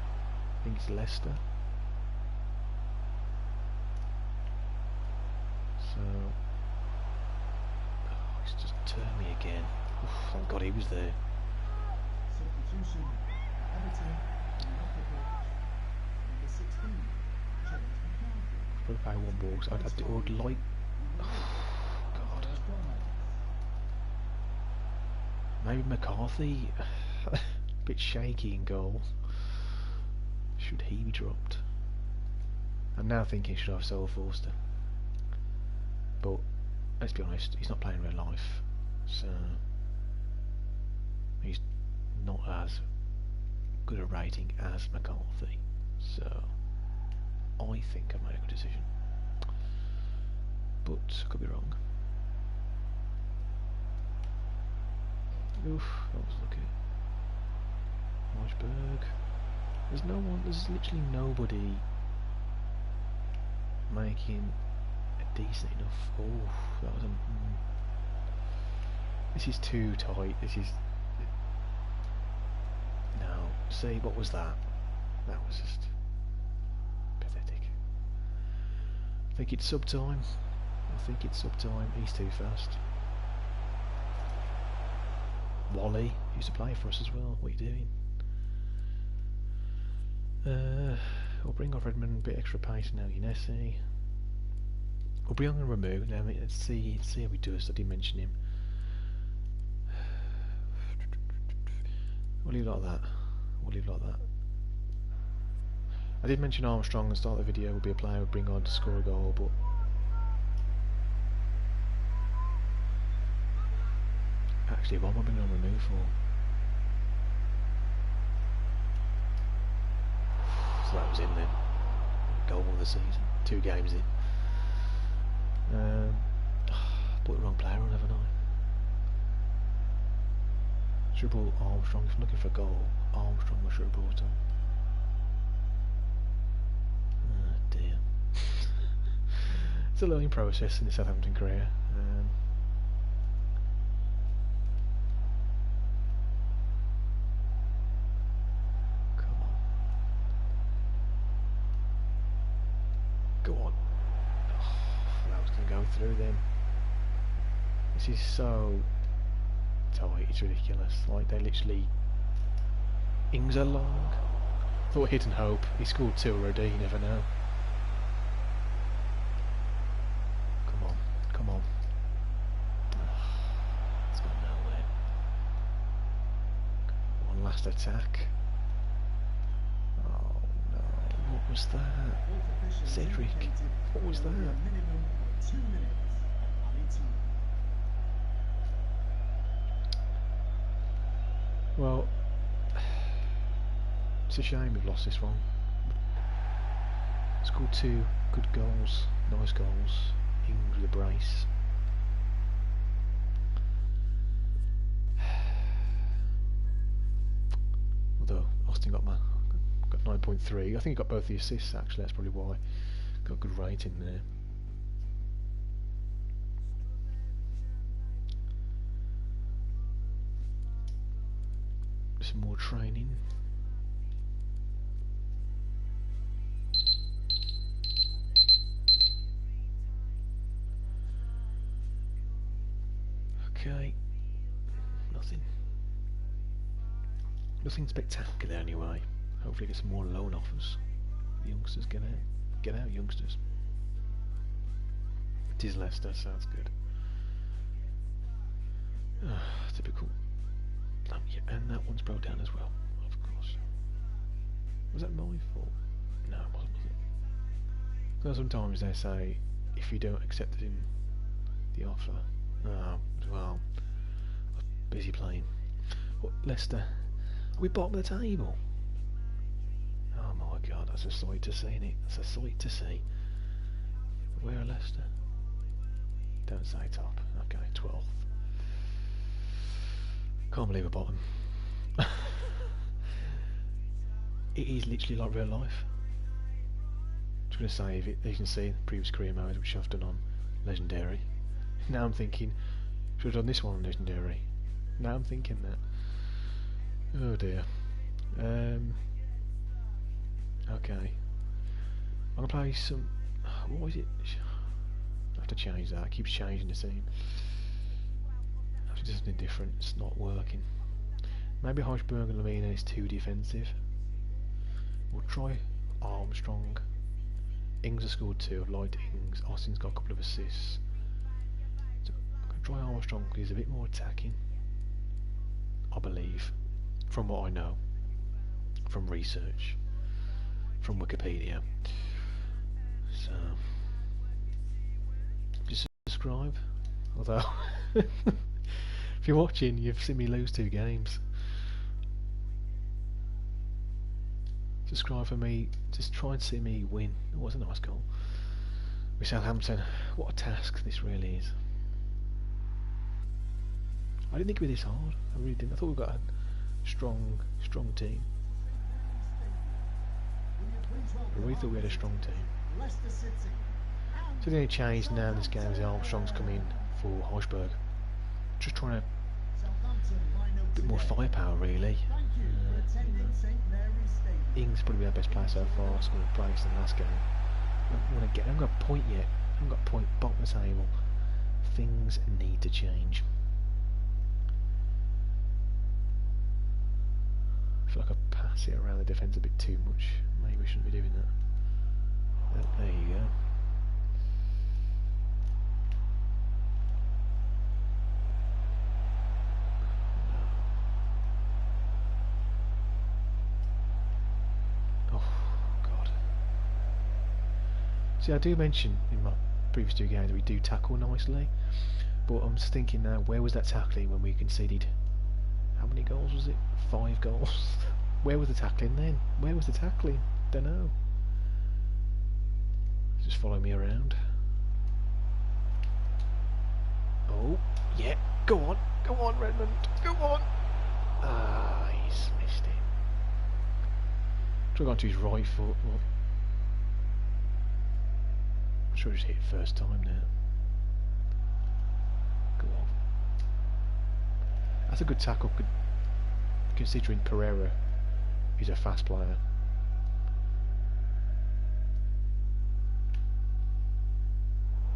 I think it's Leicester. So, he's just turned me again. Oof, thank God he was there. Substitution. Everton. Off the pitch. Number 16. James McCarthy. Probably play one more. I would like. God. Maybe McCarthy. A bit shaky in goal. Should he be dropped? I'm now thinking should I have sold Forster. But let's be honest, he's not playing real life, so he's not as good a rating as McCarthy. So I think I've made a good decision, but I could be wrong. Oof, that was lucky. Marshberg. There's no one. There's literally nobody making a decent enough. Oh, that was a. This is too tight. This is. No. See, what was that? That was just pathetic. I think it's sub time. He's too fast. Wally used to play for us as well. What are you doing? We'll bring off Redmond, a bit extra pace now, Unesi. We'll bring on and remove now. Let's see how he does. I didn't mention him. We'll leave it like that. I did mention Armstrong at the start of the video would be a player we'll bring on to score a goal, but actually, what am I bringing on remove for? So that was in then. Goal of the season. 2 games in. Put the wrong player on, haven't I? Should have brought Armstrong. If I'm looking for a goal, Armstrong I should have brought on. Oh dear. It's a learning process in the Southampton career. Through them. This is so tight, it's ridiculous. Like they literally Ings along. Thought hit and hope. He scored 2 already, you never know. Come on. It's gone nowhere. One last attack. Oh no, what was that? Cedric, what was that? Well, it's a shame we've lost this one. Scored 2 good goals, nice goals. Ings with a brace. Although Austin got 9.3. I think he got both the assists actually, that's probably why. Got a good rating there. Some more training. Okay, nothing spectacular anyway. Hopefully get some more loan offers. The youngsters get out youngsters. It is Leicester, so that's good. Typical. Oh, yeah, and that one's broke down as well, of course. Was that my fault? No, it wasn't, was it? So sometimes they say, if you don't accept it in the offer, well, I was busy playing. What, Leicester? Are we bottom of the table? Oh my God, that's a sight to see, innit? That's a sight to see. Where are Leicester? Don't say top. Okay, 12th. Can't believe a bottom. It is literally like real life. I was going to say, if you can see the previous career modes which I've done on Legendary. Now I'm thinking, Should have done this one legendary. Now I'm thinking that. Oh dear. Okay. I'm gonna play some. What is it? I have to change that. It keeps changing the scene. I have to do something different. It's not working. Maybe Heuschberg and Lamina is too defensive. We'll try Armstrong. Ings has scored 2. I've liked Ings. Austin's got a couple of assists. So I'm going to try Armstrong because he's a bit more attacking. I believe. From what I know. From research. From Wikipedia. So just subscribe. Although if you're watching, you've seen me lose 2 games. Subscribe for me. Just try and see me win. It was a nice goal. With Southampton. What a task this really is. I didn't think it'd be this hard. I really didn't. I thought we got a strong team. I really thought we had a strong team. So the only change now in this game is Armstrong's coming for Heuschberg. Just trying to a bit more firepower really. Ings probably our best player so far, scored a brace in the last game. I haven't got a point yet. I haven't got a point, bottom of the table. Things need to change. I feel like I pass it around the defence a bit too much. Maybe we shouldn't be doing that. Oh, there you go. See, I do mention in my previous 2 games that we do tackle nicely, but I'm just thinking now, where was that tackling when we conceded? How many goals was it? 5 goals? Where was the tackling then? Where was the tackling? Don't know. Just follow me around. Oh, yeah. Go on, Redmond. Go on. Ah, he's missed it. Try going to his right foot. Well, I'm sure I just hit it first time now. Go on. That's a good tackle, considering Pereira is a fast player.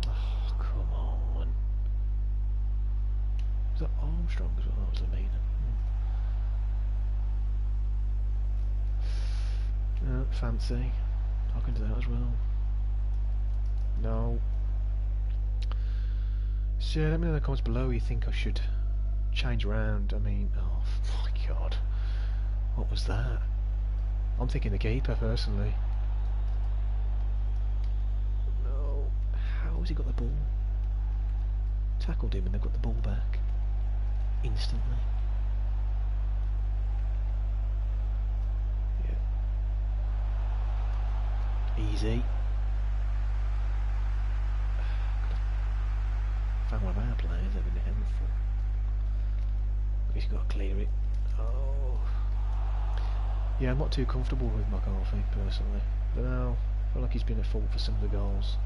Oh, come on. Was that Armstrong as well? That was Lamina. Fancy. I can do that as well. No. So let me know in the comments below you think I should change around. I mean, oh my god. What was that? I'm thinking the keeper personally. No. How has he got the ball? Tackled him and they've got the ball back. Instantly. Yeah. Easy. Found one of our players having a handful. I guess you've got to clear it. Oh. Yeah, I'm not too comfortable with McCarthy personally. I don't know. I feel like he's been at fault for some of the goals.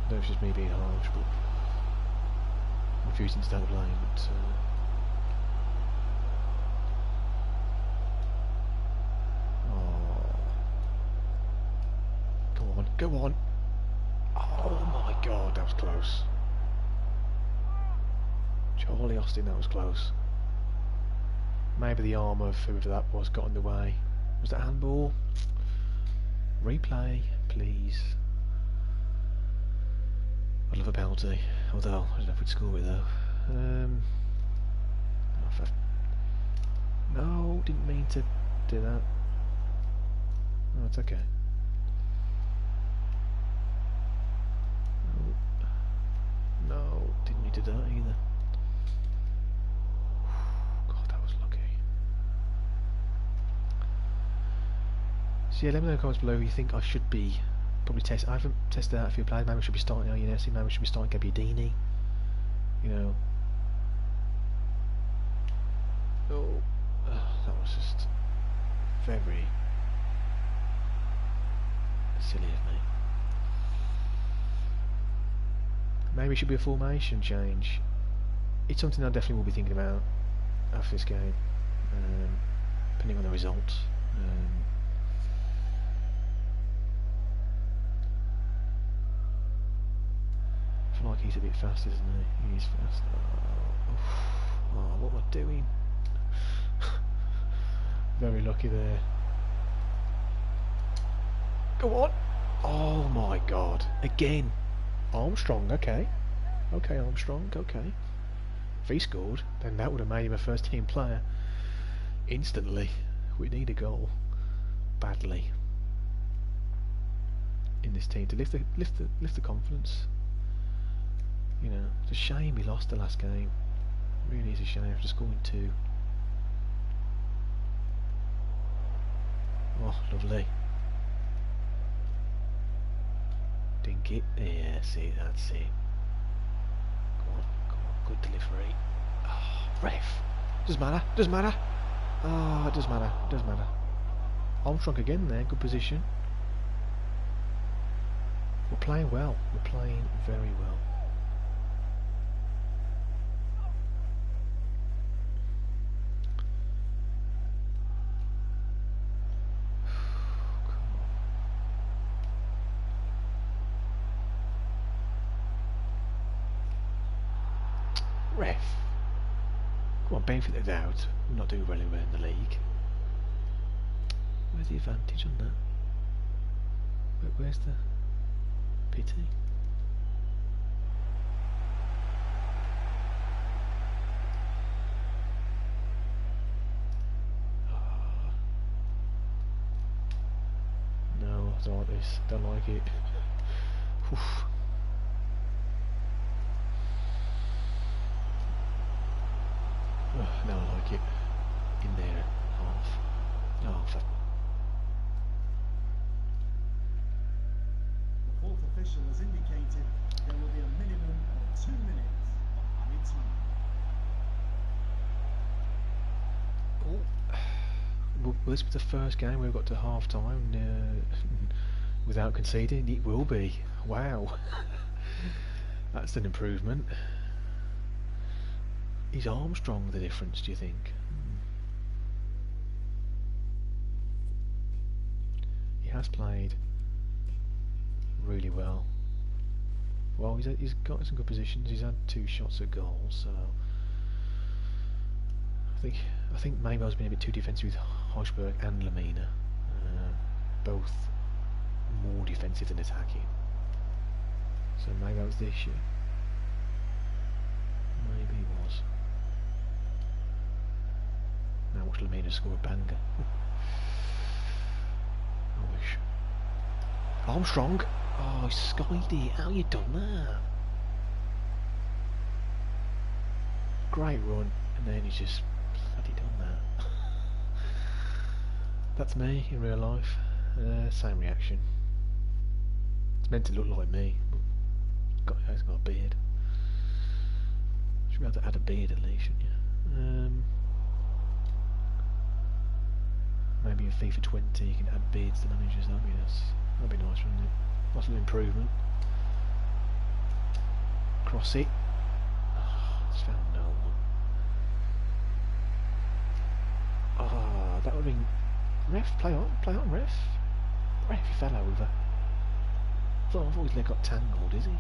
I don't know if it's just me being harsh, but I'm refusing to take the blame. But oh. Go on. Oh my god, that was close. Charlie Austin, that was close. Maybe the arm of whoever that was got in the way. Was that handball? Replay, please. I'd love a penalty, although I don't know if we'd score it though. No, didn't mean to do that. Oh, it's okay. No, didn't need to do that either. God, that was lucky. So yeah, let me know in the comments below who you think I should be. Probably test. I haven't tested out a few players. Maybe I should be starting Ionesi. Maybe I should be starting Gabbiadini. You know. Oh, that was just very silly of me. Maybe it should be a formation change. It's something I definitely will be thinking about after this game, depending on the result. I feel like he's a bit fast, isn't he? He is fast. Oh, what am I doing? Very lucky there. Go on! Oh my god. Again. Armstrong, okay. Okay, Armstrong, okay. If he scored, then that would have made him a first team player instantly. We need a goal badly in this team to lift the confidence. You know, it's a shame he lost the last game. Really is a shame after scoring 2. Oh, lovely. Dink it. Yeah, see, that's it. Come on, good delivery. Oh, ref. Doesn't matter. Oh, it does matter. Armstrong again there, good position. We're playing well. We're playing very well. Ref. Come on, benefit of the doubt. We're not doing really well in the league. Where's the advantage on that? Where's the pity? Oh. No, I don't like this. Don't like it. Oof. Oh, now I like it. In there, half. Oh, for... The fourth official has indicated there will be a minimum of 2 minutes of added time. Oh. Will this be the first game we've got to half time without conceding? It will be. Wow. That's an improvement. Is Armstrong the difference, do you think? He has played really well. Well, he's got some good positions. He's had 2 shots at goal, so I think maybe I was being a bit too defensive with Hochberg and Lamina, both more defensive than attacking. So maybe that was the issue. Maybe it was. Now watch Lamina score a banger. I wish. Armstrong! Oh, he skied it. How you done that? Great run, and then he's just bloody done that. That's me in real life. Same reaction. It's meant to look like me, but he's got a beard. Should be able to add a beard at least, shouldn't you? Maybe in FIFA 20 you can add beards to managers. That'd be nice, wouldn't it? Nice little improvement. Cross it. Oh, it's found no one. Oh, that would have been... Ref, play on, ref. Ref, he fell over. I thought his leg got tangled, is he?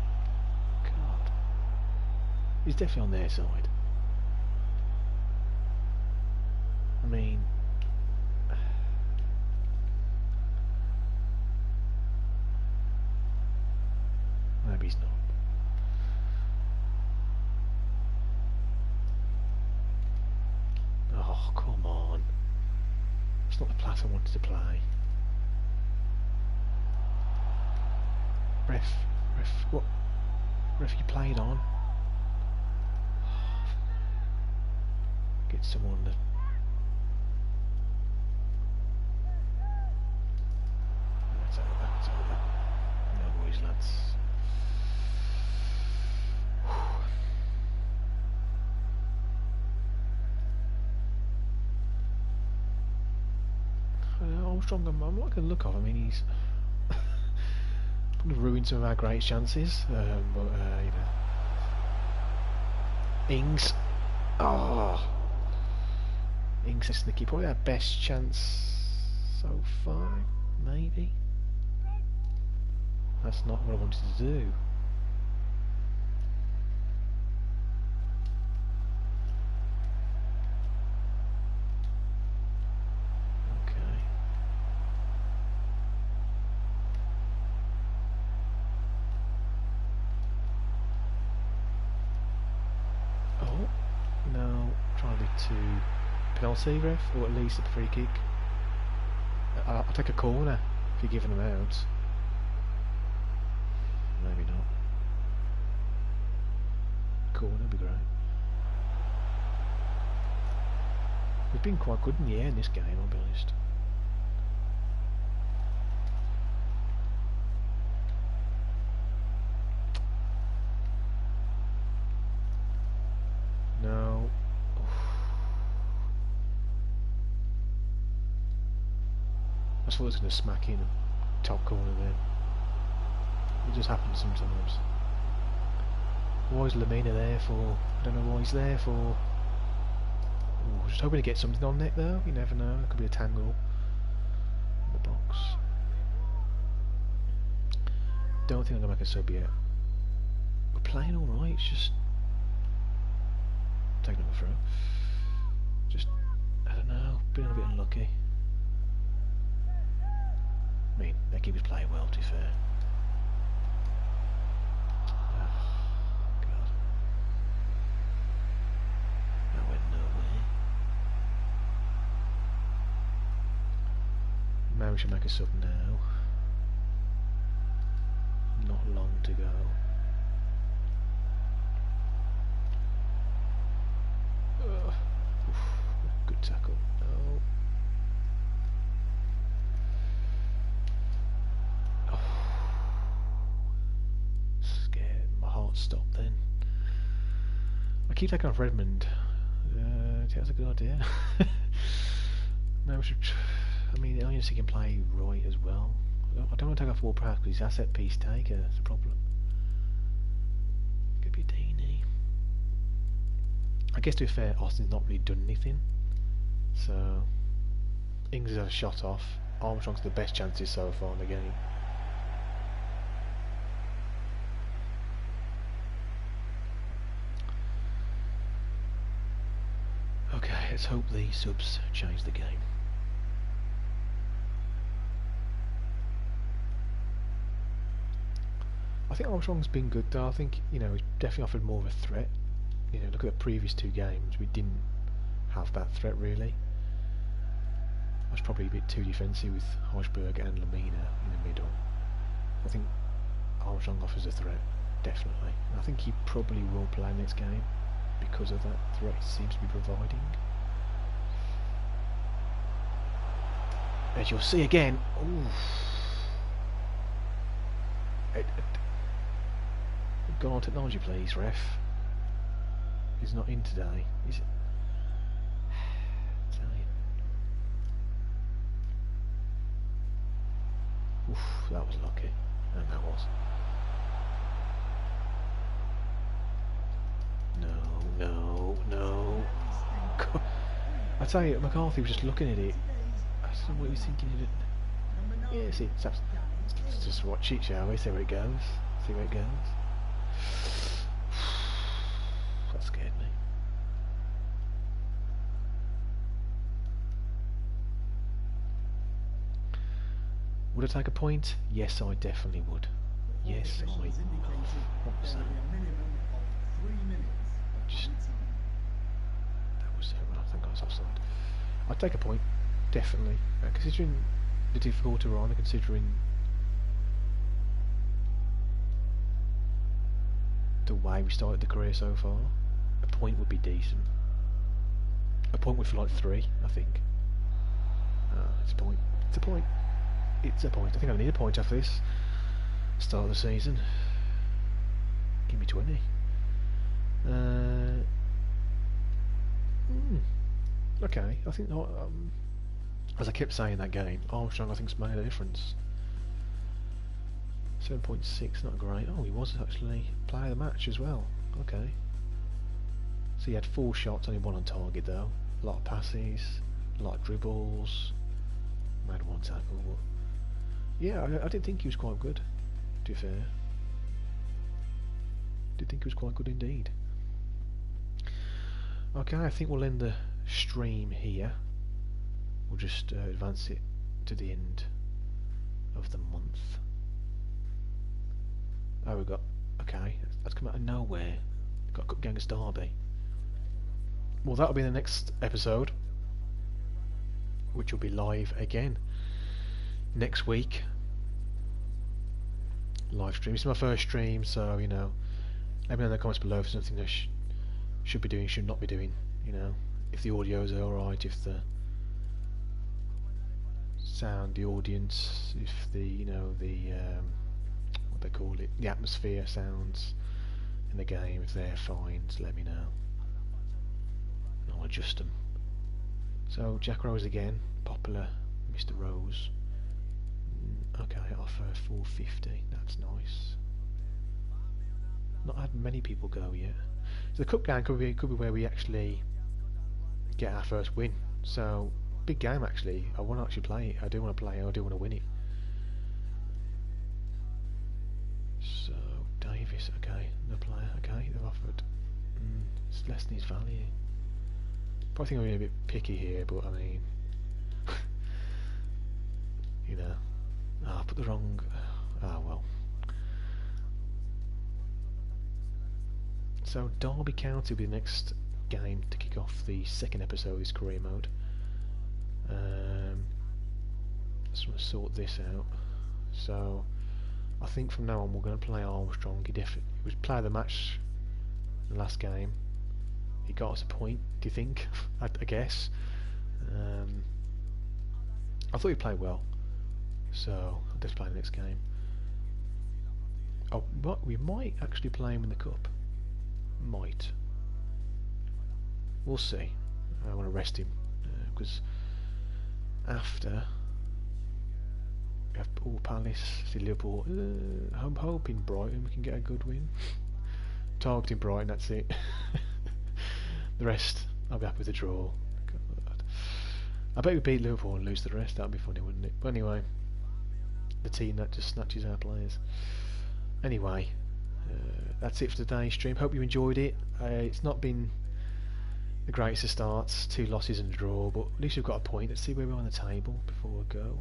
God. He's definitely on their side. I mean... Maybe he's not. Oh, come on. It's not the path I wanted to play. Ref, what? Ref, you played on. Get someone to... It's over. No worries, lads. Armstrong, I'm not going to look off. I mean, he's ruined some of our great chances, but you know, Ings. Oh. Ings is sneaky. Probably our best chance so far, maybe. That's not what I wanted to do. Okay. Oh, no. Trying to be too penalty, ref, or at least a free kick. I'll take a corner if you're giving them out. Maybe not. Corner would be great. We've been quite good in the air in this game, I'll be honest. No. I thought I was going to smack in top corner then. It just happens sometimes. Why is Lamina there for? I don't know why he's there for. Ooh, just hoping to get something on net though. You never know. It could be a tangle in the box. Don't think I'm going to make a sub yet. We're playing alright, it's just taking them through. Just, I don't know, being a bit unlucky. I mean, their keeper's playing well, to be fair. Oh, God. That went nowhere. Maybe we should make a sub now. Not long to go. Oof, good tackle. No. Oh. Scared. My heart stopped then. I keep taking off Redmond. That's a good idea. No, we should. I mean, he can play right as well. I don't want to take off Ward-Prowse because he's asset piece taker. That's a problem. Could be Deeney. I guess to be fair, Austin's not really done anything. So Ings has a shot off. Armstrong's the best chances so far in the game. Okay, let's hope the subs change the game. I think Armstrong's been good though. I think, you know, he's definitely offered more of a threat. You know, look at the previous two games, we didn't have that threat really. I was probably a bit too defensive with Hojbjerg and Lamina in the middle. I think Armstrong offers a threat, definitely. And I think he probably will play next game because of that threat he seems to be providing. As you'll see again, ooh. Go on technology please, ref. He's not in today. He's oof, that was lucky. And that was. No. God. I tell you, McCarthy was just looking at it. I don't know what he was thinking. He didn't. Yeah, see, let's just watch it, shall we? See where it goes. See where it goes. That scared me. Would I take a point? Yes, I definitely would. Yes, I would. What was that? Just, that was I think I was offside. I'd take a point, definitely. Considering the difficulty we're on, and considering the way we started the career so far, a point would be decent. A point would feel like 3, I think. It's a point. It's a point. It's a point. I think I need a point after this start of the season. Give me 20. Okay, I think as I kept saying that game, Armstrong I think's made a difference. 7.6, not great. Oh, he was actually player of the match as well. Okay. So he had 4 shots, only 1 on target though. A lot of passes, a lot of dribbles. Made 1 tackle. But yeah, I did think he was quite good, to be fair. Did think he was quite good indeed. Okay, I think we'll end the stream here. We'll just advance it to the end of the month. Oh, we've got... Okay, that's come out of nowhere. Got a cup game against Derby. Well, that'll be the next episode, which will be live again next week. Live stream. It's my first stream, so, you know, let me know in the comments below if there's something I should be doing, should not be doing, you know, if the audio's alright, if the sound, the audience, if the, you know, the, what they call it, the atmosphere sounds in the game, if they're fine, just let me know. And I'll adjust them. So, Jack Rose again, popular Mr. Rose. Okay, offer 450, that's nice. Not had many people go yet. So the cup game could be where we actually get our first win. So big game actually. I want to actually play it. I do want to play it. I do want to win it. So Davis, okay, no player. Okay, they've offered. It's less than his value. Probably think I'm being a bit picky here, but I mean, you know, I put the wrong. Ah well. So Derby County will be the next game to kick off the second episode of this career mode. Just want to sort this out. So I think from now on we're going to play Armstrong. He was player of the match in the last game. He got us a point. Do you think? I guess. I thought he played well. So I'll just play the next game. Oh, but we might actually play him in the cup. Might. We'll see. I want to rest him because after we have Palace, see Liverpool. I'm hoping Brighton we can get a good win. Targeting Brighton, that's it. The rest, I'll be happy with the draw. God. I bet we beat Liverpool and lose the rest. That'd be funny, wouldn't it? But anyway, the team that just snatches our players. Anyway. That's it for today's stream. Hope you enjoyed it. It's not been the greatest of starts, 2 losses and a draw, but at least we've got a point. Let's see where we're on the table before we go.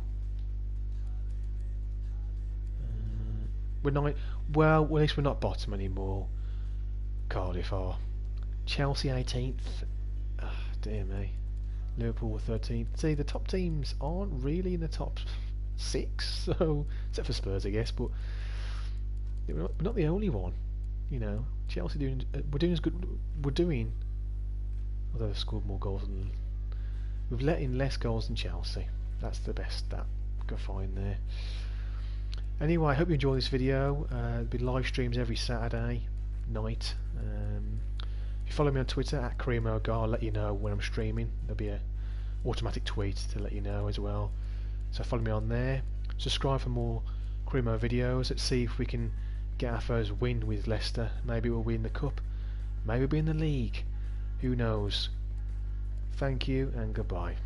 We're not. Well, at least we're not bottom anymore. Cardiff are. Chelsea 18th. Dear me. Liverpool 13th. See, the top teams aren't really in the top 6, so except for Spurs, I guess, but. We're not the only one, you know. Chelsea we're doing as good. We're doing, although they've scored more goals than we've let in less goals than Chelsea. That's the best that we can find there. Anyway, I hope you enjoy this video. There'll be live streams every Saturday night. If you follow me on Twitter at @KareemOgar, I'll let you know when I'm streaming. There'll be a automatic tweet to let you know as well. So follow me on there. Subscribe for more Cremo videos. Let's see if we can get our first win with Leicester. Maybe we'll win the cup. Maybe we'll be in the league. Who knows? Thank you and goodbye.